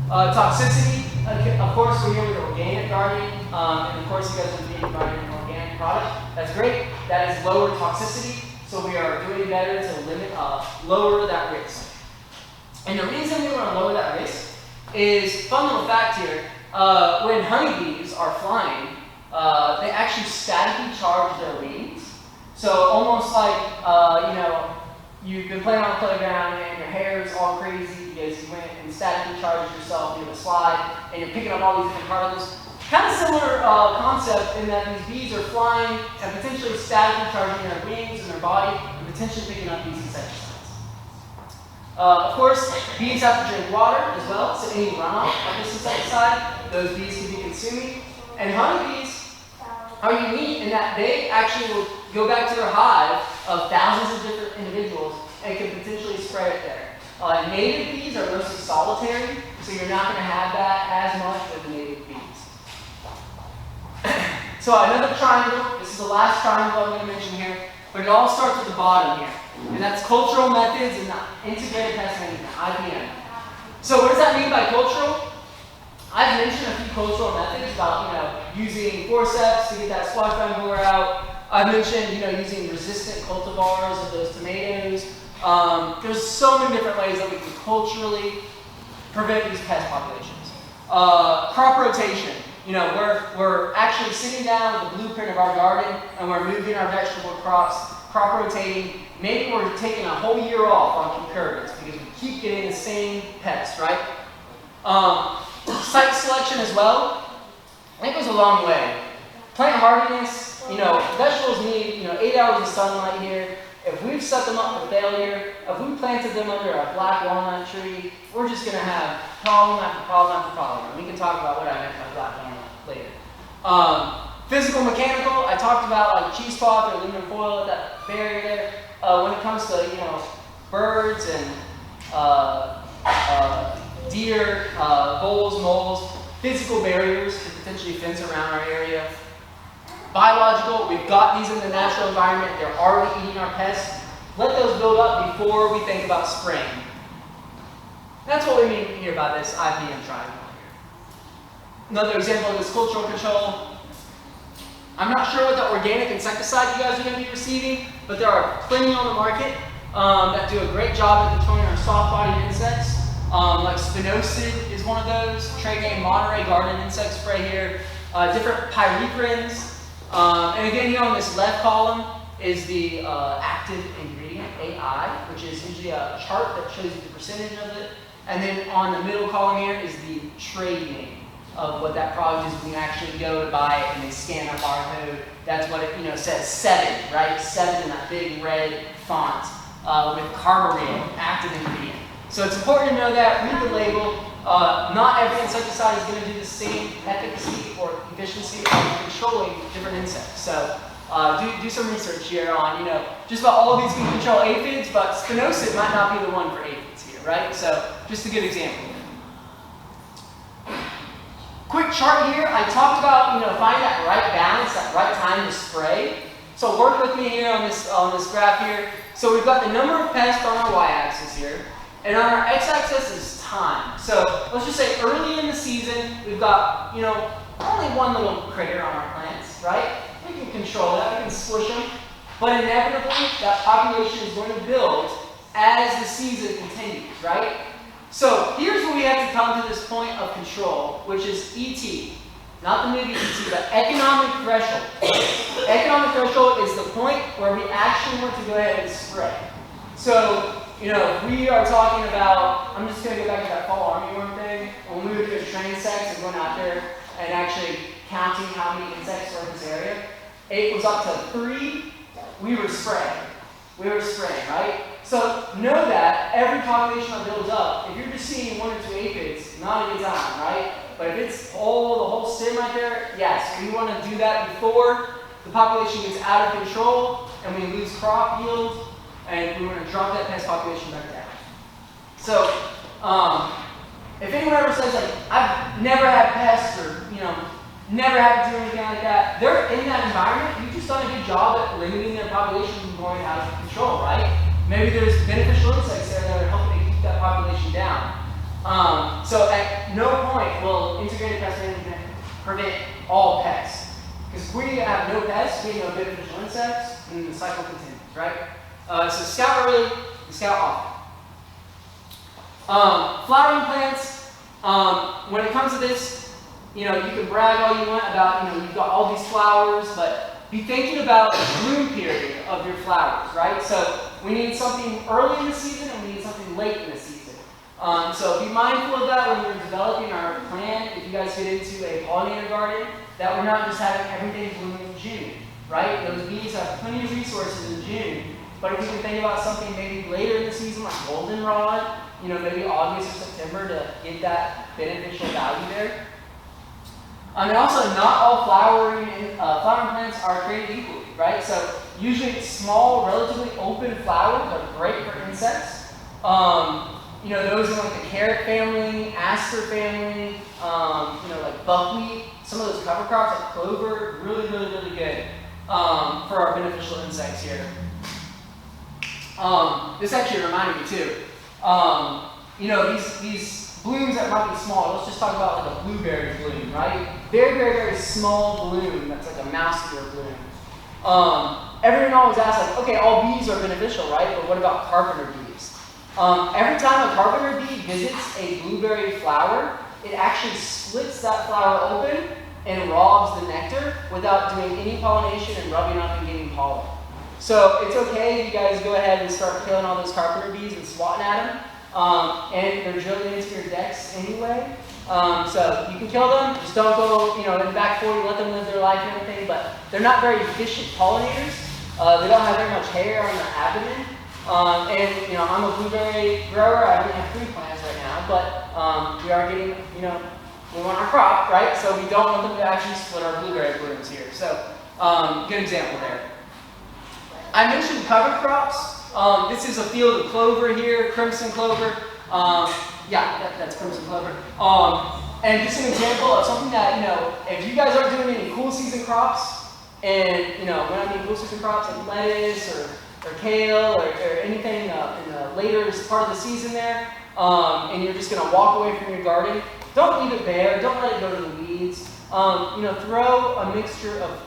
Toxicity, of course, we're here with organic gardening, and of course you guys are being gardening an organic product. That's great. That is lower toxicity, so we are doing better to limit, lower that risk. And the reason we want to lower that risk is, fun little fact here, when honeybees are flying, they actually statically charge their wings. So almost like, you've been playing on the playground and your hair is all crazy because you went and statically charged yourself via the slide and you're picking up all these different particles. Kind of similar concept in that these bees are flying and potentially statically charging their wings and their body and potentially picking up these insecticides. Of course, bees have to drink water as well, so any runoff of this insecticide, those bees can be consuming. And honeybees are unique in that they actually will go back to their hive of thousands of different individuals and can potentially spread it there. Native bees are mostly solitary, so you're not going to have that as much with the native bees. So another triangle, this is the last triangle I'm going to mention here, but it all starts at the bottom here. And that's cultural methods and integrated pest management, IPM. So what does that mean by cultural? I've mentioned a few cultural methods about, using forceps to get that squash vine borer out. I've mentioned, using resistant cultivars of those tomatoes. There's so many different ways that we can culturally prevent these pest populations. Crop rotation. We're actually sitting down with the blueprint of our garden and we're moving our vegetable crops, crop rotating. Maybe we're taking a whole year off on concurrents because we keep getting the same pests, right? Site selection as well. It goes a long way. Plant hardiness, vegetables need, 8 hours of sunlight here. If we've set them up for failure, if we planted them under a black walnut tree, we're just going to have problem after problem after problem. And we can talk about what I meant by black walnut later. Physical, mechanical, I talked about like cheesecloth or aluminum foil at that barrier there. When it comes to, birds and deer, voles, moles, physical barriers to potentially fence around our area. Biological, we've got these in the natural environment, they're already eating our pests. Let those build up before we think about spraying. That's what we mean here by this IPM triangle here. Another example of this cultural control. I'm not sure what the organic insecticide you guys are going to be receiving, but there are plenty on the market that do a great job at controlling our soft-bodied insects. Like spinosad is one of those. Trade name Monterey Garden Insect Spray here. Different pyrethrin. And again, here on this left column is the active ingredient, AI, which is usually a chart that shows you the percentage of it. And then on the middle column here is the trade name of what that product is. When you actually go to buy it and they scan a barcode, that's what it says 7, right? 7 in that big red font with carbaryl, active ingredient. So it's important to know that, read the label. Not every insecticide is going to do the same efficacy or efficiency of controlling different insects. So do some research here on, just about all of these can control aphids, but spinosad might not be the one for aphids here, right? So just a good example. Quick chart here. I talked about, finding that right balance, that right time to spray. So work with me here on this graph here. So we've got the number of pests on our y-axis here. And on our x-axis is time. So let's just say early in the season, we've got, only one little critter on our plants, right? We can control that, we can squish them. But inevitably, that population is going to build as the season continues, right? So here's where we have to come to this point of control, which is ET. Not the movie ET, but economic threshold. Economic threshold is the point where we actually want to go ahead and spray. So, if we are talking about, I'm just going to go back to that fall armyworm thing, when we would go train insects and going out there and actually counting how many insects were in this area, it was up to 3, we were spraying. We were spraying, right? So know that every population that builds up, if you're just seeing 1 or 2 aphids, not a good time, right? But if it's the whole stem right there, yes, we want to do that before the population gets out of control and we lose crop yield, and we want to drop that pest population back down. So, if anyone ever says like, I've never had pests or, never had to do anything like that, they're in that environment. You've just done a good job at limiting their population from going out of control, right? Maybe there's beneficial insects there that are helping to keep that population down. So at no point will integrated pest management prevent all pests. Because if we have no pests, we have no beneficial insects, and the cycle continues, right? So scout early and scout often. Flowering plants, when it comes to this, you can brag all you want about, you've got all these flowers, but be thinking about the bloom period of your flowers, right? So we need something early in the season and we need something late in the season. So be mindful of that when we're developing our plan. If you guys get into a pollinator garden, that we're not just having everything bloom in June, right? Those bees have plenty of resources in June, but if we can think about something maybe later in the season, like goldenrod, maybe August or September to get that beneficial value there. And also, not all flowering plants are created equally, right? So usually small, relatively open flowers are great for insects. Those in like the carrot family, aster family, like buckwheat, some of those cover crops like clover, really, really, really good for our beneficial insects here. This actually reminded me too. These blooms that might be small. Let's just talk about like a blueberry bloom, right? Very, very, very small bloom that's like a mouse ear bloom. Everyone always asks like, okay, all bees are beneficial, right? But what about carpenter bees? Every time a carpenter bee visits a blueberry flower, it actually splits that flower open and robs the nectar without doing any pollination and rubbing up and getting pollen. So it's okay if you guys go ahead and start killing all those carpenter bees and swatting at them. And they're drilling into your decks anyway. So you can kill them, just don't go, in the back 40, let them live their life and everything, but they're not very efficient pollinators. They don't have very much hair on their abdomen. I'm a blueberry grower. I only have 3 plants right now, but we are getting, we want our crop, right? So we don't want them to actually split our blueberry blooms here. So good example there. I mentioned cover crops. This is a field of clover here, crimson clover. That's crimson clover. And just an example of something that, if you guys aren't doing any cool season crops, and, when I mean cool season crops like lettuce or kale or anything in the later part of the season there, and you're just going to walk away from your garden, don't leave it bare. Don't let it go to the weeds. Throw a mixture of,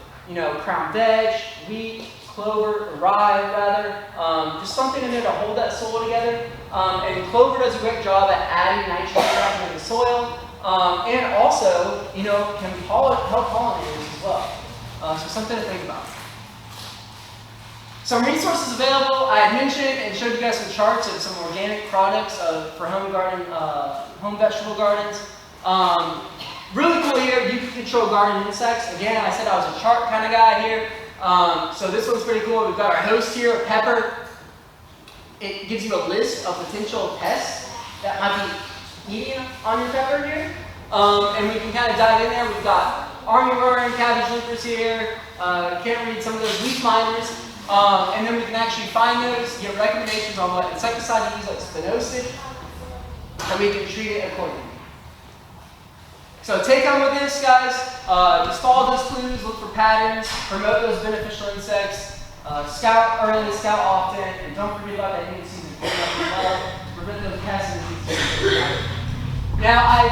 crown veg, wheat, clover, or rye rather, just something in there to hold that soil together. And clover does a great job at adding nitrogen back into the soil, and also, can help pollinators as well. So something to think about. Some resources available. I had mentioned and showed you guys some charts of some organic products for home vegetable gardens. Really cool here. You can control garden insects. Again, I said I was a chart kind of guy here. So this one's pretty cool. We've got our host here, pepper. It gives you a list of potential pests that might be eating on your pepper here. And we can kind of dive in there. We've got armyworm, cabbage loopers here. Can't read some of those leaf miners. And then we can actually find those, get recommendations on what insecticide to use, like spinosad, and we can treat it accordingly. So take on with this, guys. Just follow those clues, look for patterns, promote those beneficial insects, scout early, scout often, and don't forget about that heat season prevent those pests in the season. Now,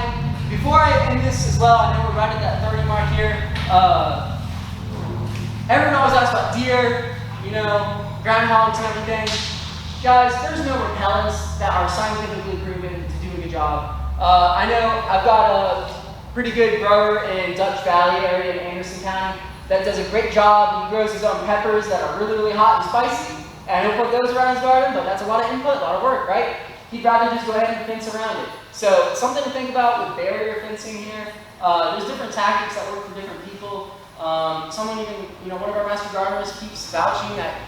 before I end this as well, I know we're right at that 30 mark here. Everyone always asks about deer, groundhogs and everything. Guys, there's no repellents that are scientifically proven to do a good job. I know I've got a pretty good grower in Dutch Valley area in Anderson County that does a great job. He grows his own peppers that are really, really hot and spicy. And he'll put those around his garden, but that's a lot of input, a lot of work, right? He'd rather just go ahead and fence around it. So something to think about with barrier fencing here. There's different tactics that work for different people. Someone even, one of our master gardeners keeps vouching that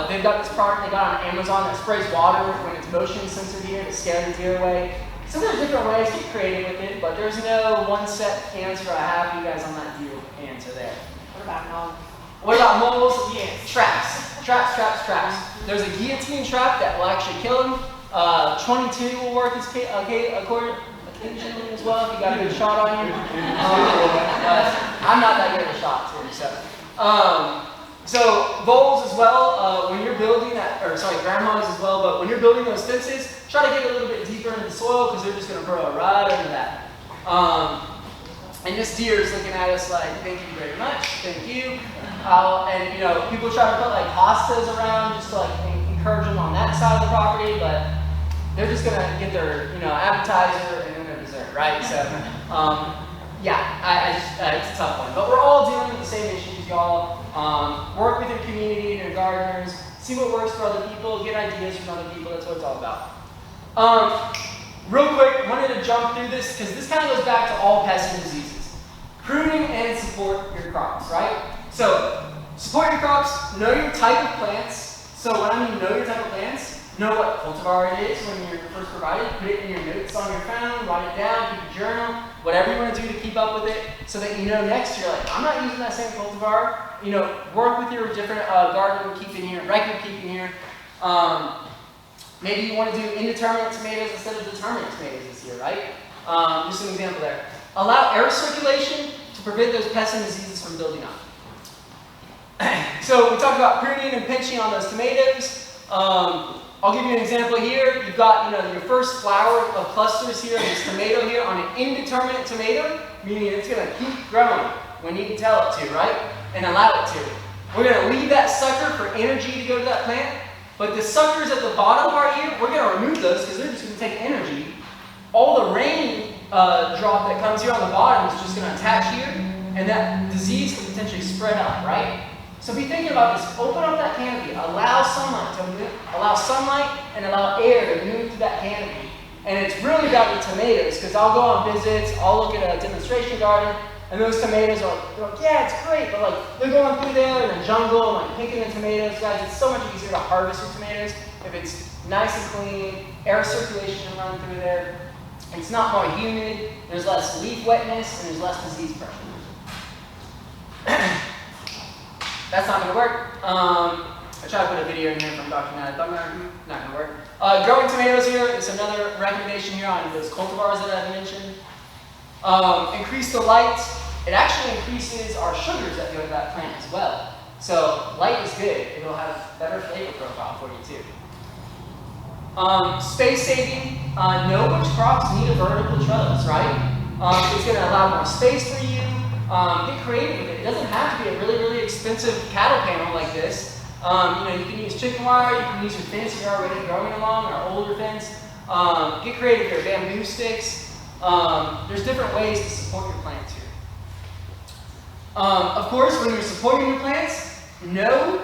They've got this product they got on Amazon that sprays water when it's motion sensor deer to scare the deer away. So there's different ways to get creative with it, but there's no one set answer I have you guys on that deer answer there. What about moles? What about moles? Yes. Traps. Traps. There's a guillotine trap that will actually kill them. 22 will work as occasionally as well if you got a good shot on you. I'm not that good of a shot too, so. So voles as well, when you're building that, or sorry, groundhogs as well, but when you're building those fences, try to get a little bit deeper into the soil because they're just going to burrow right under that. And this deer is looking at us like, thank you very much, thank you. And you know, people try to put like hostas around just to like encourage them on that side of the property, but they're just going to get their, you know, appetizer and then their dessert, right? So, yeah, it's a tough one. But we're all dealing with the same issues, y'all. Work with your community and your gardeners, see what works for other people, get ideas from other people, that's what it's all about. Real quick, wanted to jump through this because this kind of goes back to all pests and diseases. Pruning and support your crops, right? So, support your crops, know your type of plants. So when I mean know your type of plants, know what cultivar it is when you're first provided, put it in your notes on your phone, write it down, keep a journal, whatever you want to do to keep up with it so that you know next year, like, I'm not using that same cultivar. You know, work with your different garden keeping here, record keeping here. Maybe you want to do indeterminate tomatoes instead of determinate tomatoes this year, right? Just an example there. Allow air circulation to prevent those pests and diseases from building up. So we talked about pruning and pinching on those tomatoes. I'll give you an example here. You've got, you know, your first flower of clusters here, this tomato here on an indeterminate tomato, meaning it's going to keep growing when you can tell it to, right? And allow it to. We're going to leave that sucker for energy to go to that plant, but the suckers at the bottom part here, we're going to remove those because they're just going to take energy. All the rain drop that comes here on the bottom is just going to attach here, and that disease can potentially spread out, right? So be thinking about this. Open up that canopy. Allow sunlight to move. Allow sunlight and allow air to move through that canopy. And it's really about the tomatoes because I'll go on visits. I'll look at a demonstration garden, and those tomatoes are like, yeah, it's great, but like they're going through there in the jungle and like picking the tomatoes, guys. It's so much easier to harvest your tomatoes if it's nice and clean, air circulation can run through there. It's not more humid. There's less leaf wetness and there's less disease pressure. That's not going to work. I tried to put a video in here from Dr. Nat Thumner. Not going to work. Growing tomatoes here is another recommendation here on those cultivars that I've mentioned. Increase the light. It actually increases our sugars that go to that plant as well. So light is good. It'll have better flavor profile for you too. Space saving. Know which crops need a vertical trellis, right? It's going to allow more space for you. Get creative with it. It doesn't have to be a really, really expensive cattle panel like this. You know, you can use chicken wire, you can use your fence you're already growing along, or older fence. Get creative here, bamboo sticks. There's different ways to support your plants here. Of course, when you're supporting your plants, know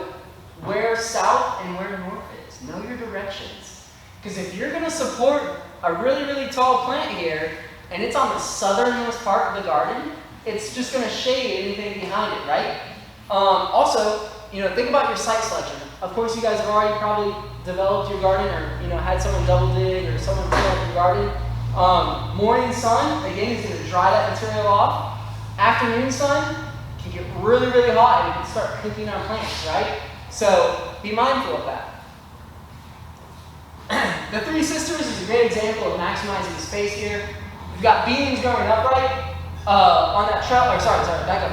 where south and where north is. Know your directions. Because if you're going to support a really, really tall plant here, and it's on the southernmost part of the garden, it's just going to shade anything behind it, right? Also, you know, think about your site selection. Of course, you guys have already probably developed your garden, or you know, had someone double dig, or someone clean up your garden. Morning sun, again, is going to dry that material off. Afternoon sun can get really, really hot, and it can start cooking our plants, right? So be mindful of that. The Three Sisters is a great example of maximizing the space here. We've got beans growing upright. On that trellis, or sorry, back up.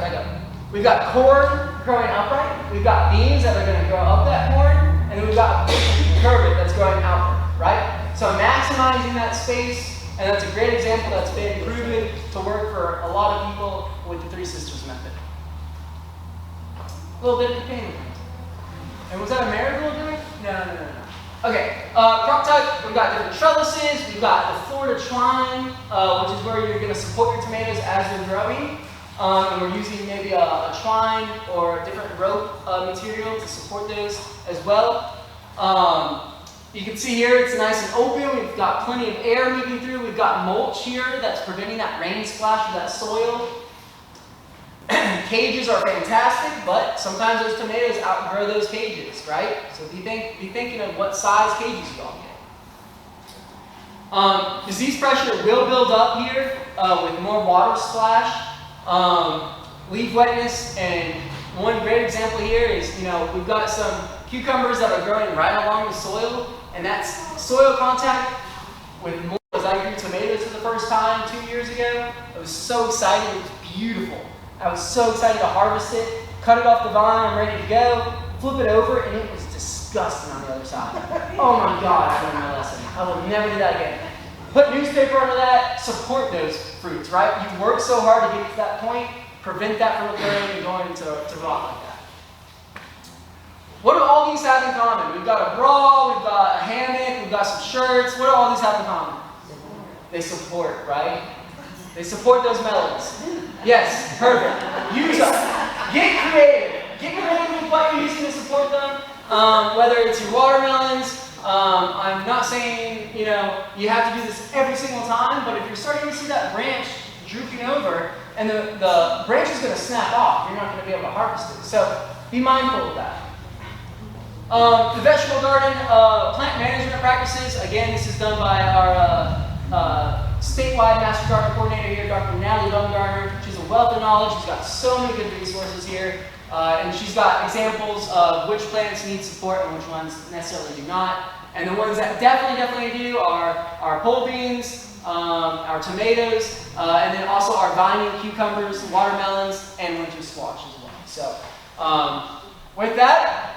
We've got corn growing upright. We've got beans that are going to grow up that corn, and then we've got turbot that's growing outward, right? So maximizing that space, and that's a great example that's been proven to work for a lot of people with the Three Sisters method. A little bit of pain. And was that a marigold doing? No. Okay, crop type, we've got different trellises. We've got the Florida twine, which is where you're going to support your tomatoes as they're growing. And we're using maybe a twine or a different rope material to support those as well. You can see here it's nice and open. We've got plenty of air moving through. We've got mulch here that's preventing that rain splash of that soil. Cages are fantastic, but sometimes those tomatoes outgrow those cages, right? So be thinking of what size cages you all get. Disease pressure will build up here with more water splash, leaf wetness, and one great example here is, we've got some cucumbers that are growing right along the soil, and that's soil contact with more. As I grew tomatoes for the first time 2 years ago, I was so excited. It was beautiful. I was so excited to harvest it, cut it off the vine, I'm ready to go, flip it over, and it was disgusting on the other side. Oh my God, I learned my lesson. I will never do that again. Put newspaper under that, support those fruits, right? You've worked so hard to get to that point, prevent that from occurring and going to rot like that. What do all these have in common? We've got a bra, we've got a hammock, we've got some shirts. What do all these have in common? They support, right? They support those melons. Yes, perfect. Use them. Get creative. Get creative with what you're using to support them. Whether it's your watermelons. I'm not saying, you have to do this every single time, but if you're starting to see that branch drooping over and the branch is going to snap off, you're not going to be able to harvest it. So be mindful of that. The vegetable garden plant management practices. Again, this is done by our statewide Master Garden Coordinator here, Dr. Natalie Baumgartner. She's a wealth of knowledge. She's got so many good resources here. And she's got examples of which plants need support and which ones necessarily do not. And the ones that definitely do are our pole beans, our tomatoes, and then also our vining cucumbers, watermelons, and winter squash as well. So with that,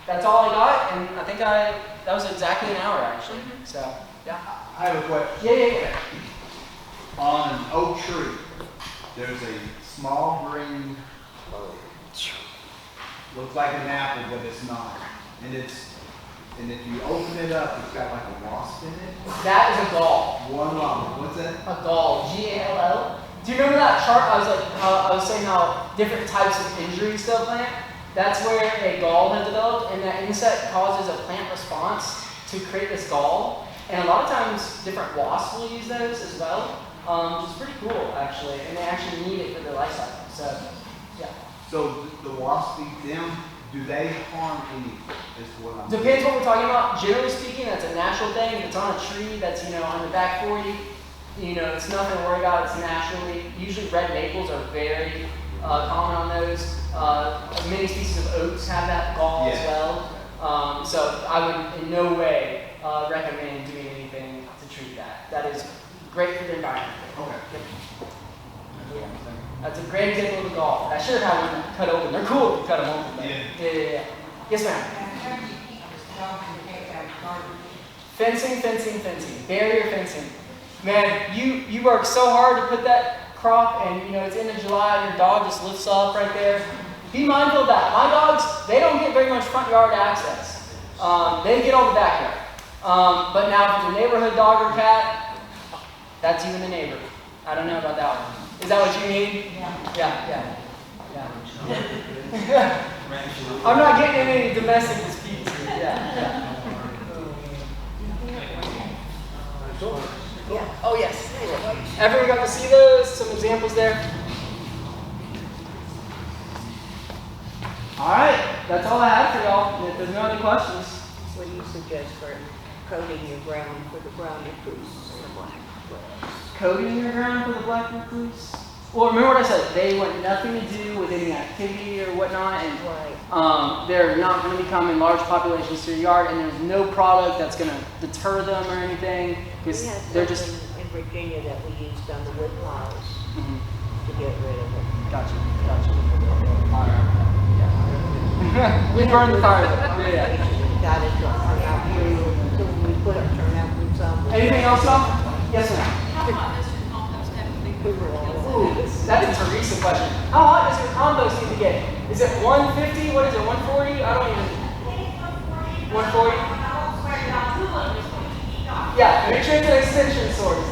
that's all I got. And I think that was exactly an hour actually. So yeah. I have a question. Yeah. On an oak tree, there's a small green, looks like an apple, but it's not. And if you open it up, it's got like a wasp in it. That is a gall. One wasp. What's that? A gall. G-A-L-L. Do you remember that chart? I was saying how different types of injuries to a plant. That's where a gall has developed, and that insect causes a plant response to create this gall. And a lot of times, different wasps will use those as well, which is pretty cool, actually. And they actually need it for their life cycle. So, yeah. So the wasps eat them. Do they harm anything? Is what I'm Depends what we're talking about. Generally speaking, that's a natural thing. If it's on a tree that's on the back 40, it's nothing to worry about. It's naturally. Usually, red maples are very common on those. Many species of oaks have that gall as well. So I would in no way recommend doing anything to treat that. That is great for the environment. Okay. Yeah. That's a great example of the gall. I should have had one cut open. They're cool if you cut them open. Yeah. Yes, ma'am. Fencing. Barrier fencing. Man, you work so hard to put that crop, and it's end of July, and your dog just lifts up right there. Be mindful of that. My dogs, they don't get very much front yard access. They get all the backyard. But now, if it's a neighborhood dog or cat, that's you and the neighbor. I don't know about that one. Is that what you need? Yeah. I'm not getting in any domestic disputes here. Yeah. Oh, yes. Everyone got to see those? Some examples there? All right. That's all I have for y'all. If there's no other questions. What do you suggest for coating your ground for the brown recluse and the black recluse? Coating your ground for the black recluse? Well, remember what I said. They want nothing to do with any activity or whatnot, and they're not going to become in large populations to your yard, and there's no product that's going to deter them or anything, because they're just in Virginia that we used on the wood piles to get rid of it. Gotcha. Yeah. We burned the fire. Yeah. Got it turn out fruit. So when we put our turnout fruits on. Anything else, Tom? Yes, ma'am. How hot does your compost have to be? Ooh, that's a Teresa question. How hot does your compost need to get? Is it 150? What is it? 140? I don't even. 140? Yeah, make sure it's an extension source.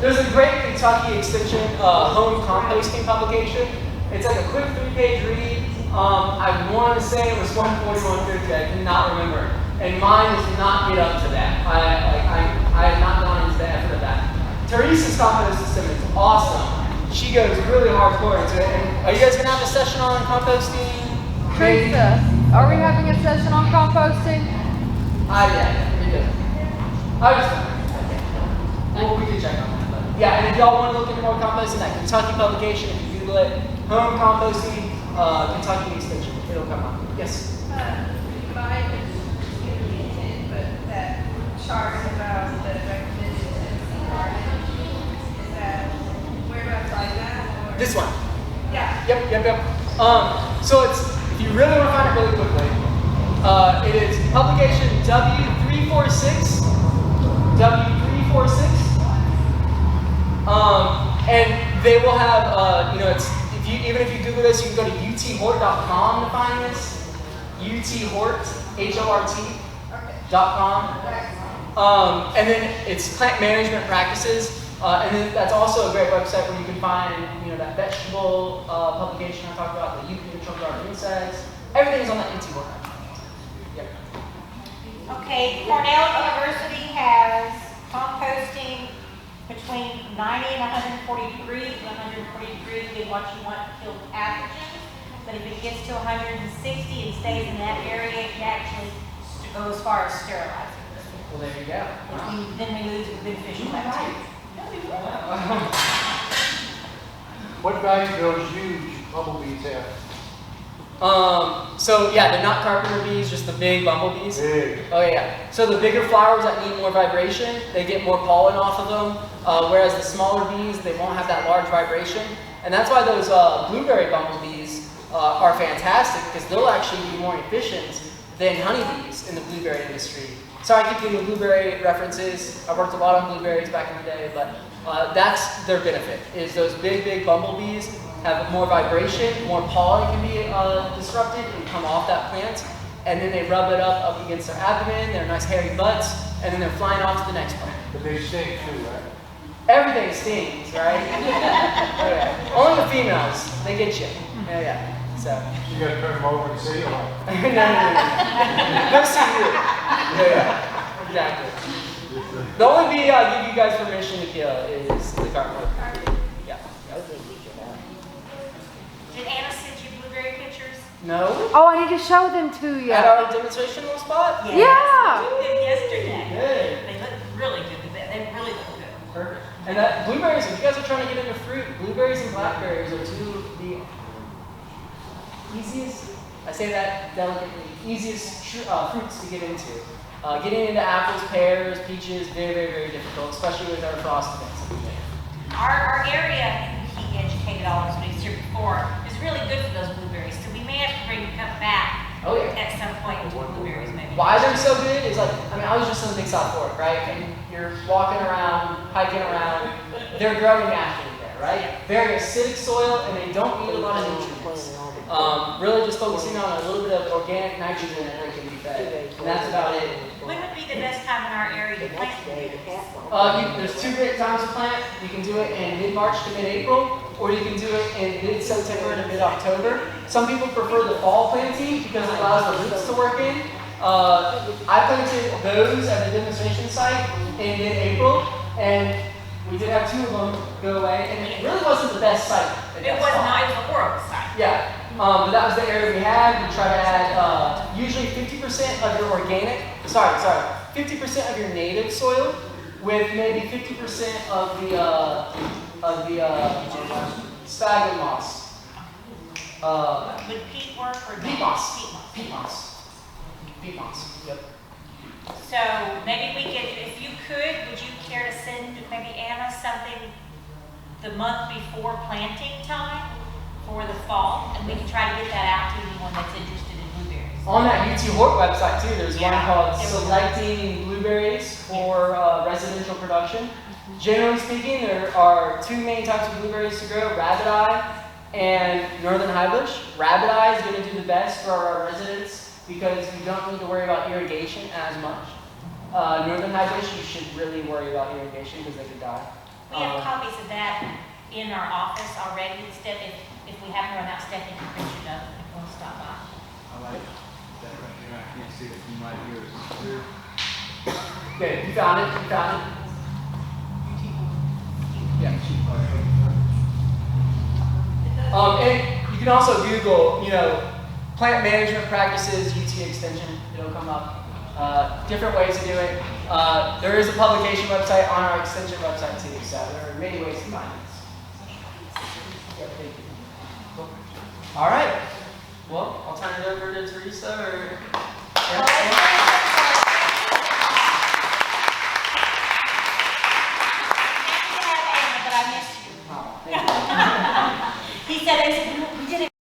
There's a great Kentucky extension home composting publication. It's like a quick 3-page read. I want to say it was 140, 150. I cannot remember. And mine does not get up to that. I have not gone into the effort of that. Teresa's compost system is awesome. she goes really hardcore into it. And are you guys gonna have a session on composting? Teresa, are we having a session on composting? Yeah, we do. I was. Well, we can check on that. But yeah, and if y'all want to look into more composting, that Kentucky publication, if you Google it, home composting, Kentucky extension, it'll come up. Yes. Mine is but that chart about the recommended Tennessee garden, is that whereabouts like that? Or? This one. Yeah. Yep. So it's, if you really want to find it really quickly, it is publication W346. And they will have, it's even if you Google this, you can go to uthort.com to find this. uthort, HORT.com. And then it's plant management practices. And then that's also a great website where you can find, that vegetable publication I talked about, the UP control garden insects. Everything's on that uthort.com. Yep. Okay, Cornell University has composting between 90 and 140 degrees. 140 degrees is what you want to kill pathogens. But if it gets to 160 and stays in that area, it can actually go as far as sterilizing. Well, there you go. Then we lose the beneficial bacteria. What value do those huge bumblebees have? So yeah, they're not carpenter bees, just the big bumblebees. Big. Oh yeah. So the bigger flowers that need more vibration, they get more pollen off of them, whereas the smaller bees, they won't have that large vibration. And that's why those blueberry bumblebees are fantastic, because they'll actually be more efficient than honeybees in the blueberry industry. Sorry, I keep giving blueberry references. I worked a lot on blueberries back in the day, but that's their benefit, is those big bumblebees have more vibration, more pollen can be disrupted and come off that plant, and then they rub it up against their abdomen, their nice hairy butts, and then they're flying off to the next plant. But they stink too, right? Everything stings, right? Oh, yeah. Only the females, they get you. Oh, yeah. So. You gotta turn them over and see them. No see you. Yeah, exactly. The only bee I'll give you guys permission to kill is the carpenter. Yeah. Did Anna send you blueberry pictures? No? Oh, I need to show them to you. At our demonstration little spot? Yes. Yeah. We did yesterday. Good. They look really good. They really look good. Perfect. And that blueberries, if you guys are trying to get into fruit, blueberries and blackberries are two of the easiest, I say that delicately, easiest fruits to get into. Getting into apples, pears, peaches, very difficult, especially with our frost events. Our area, he educated all of us when he was here before, is really good for those blueberries. So we may have to come back Oh yeah. at some point and do blueberries maybe. Why they're so good is I was just in Big South Fork, right? And you're walking around, hiking around, they're growing naturally there, right? Very acidic soil, and they don't need a lot of nutrients. Really just focusing on a little bit of organic nitrogen that they can be fed, and that's about it. When would be the best time in our area to plant blueberries? There's two great times to plant. You can do it in mid-March to mid-April, or you can do it in mid-September to mid-October. Some people prefer the fall planting because it allows the roots to work in. I planted those at the demonstration site in mid-April, and we did have two of them go away, and it really wasn't the best site. It was not, it was a horrible site. Yeah, but that was the area we had. We try to add usually 50% of your organic, 50% of your native soil with maybe 50% of the sphagnum moss. Would peat work or Peat not? moss. Peat moss. Peat moss. Yep. So maybe we could, if you could, would you care to send maybe Anna something the month before planting time for the fall? And we can try to get that out to anyone that's interested in blueberries. On that UT Hort website too, there's one Yeah, called it was Selecting Blueberries for Residential Production. Generally speaking, there are two main types of blueberries to grow, rabbit eye and northern highbush. Rabbit eye is going to do the best for our residents because you don't need to worry about irrigation as much. Northern highbush, you should really worry about irrigation because they could die. We have copies of that in our office already. Instead, if we haven't run out, Stephanie can print you another if you want to stop by. I like that right there. I can't see it from my ears. Okay, you found it. You found it. Yeah. And you can also Google, plant management practices, UT extension, it'll come up. Different ways to do it. There is a publication website on our extension website too, so there are many ways to find this. Yeah, thank you. Cool. All right. Well, I'll turn it over to Teresa or.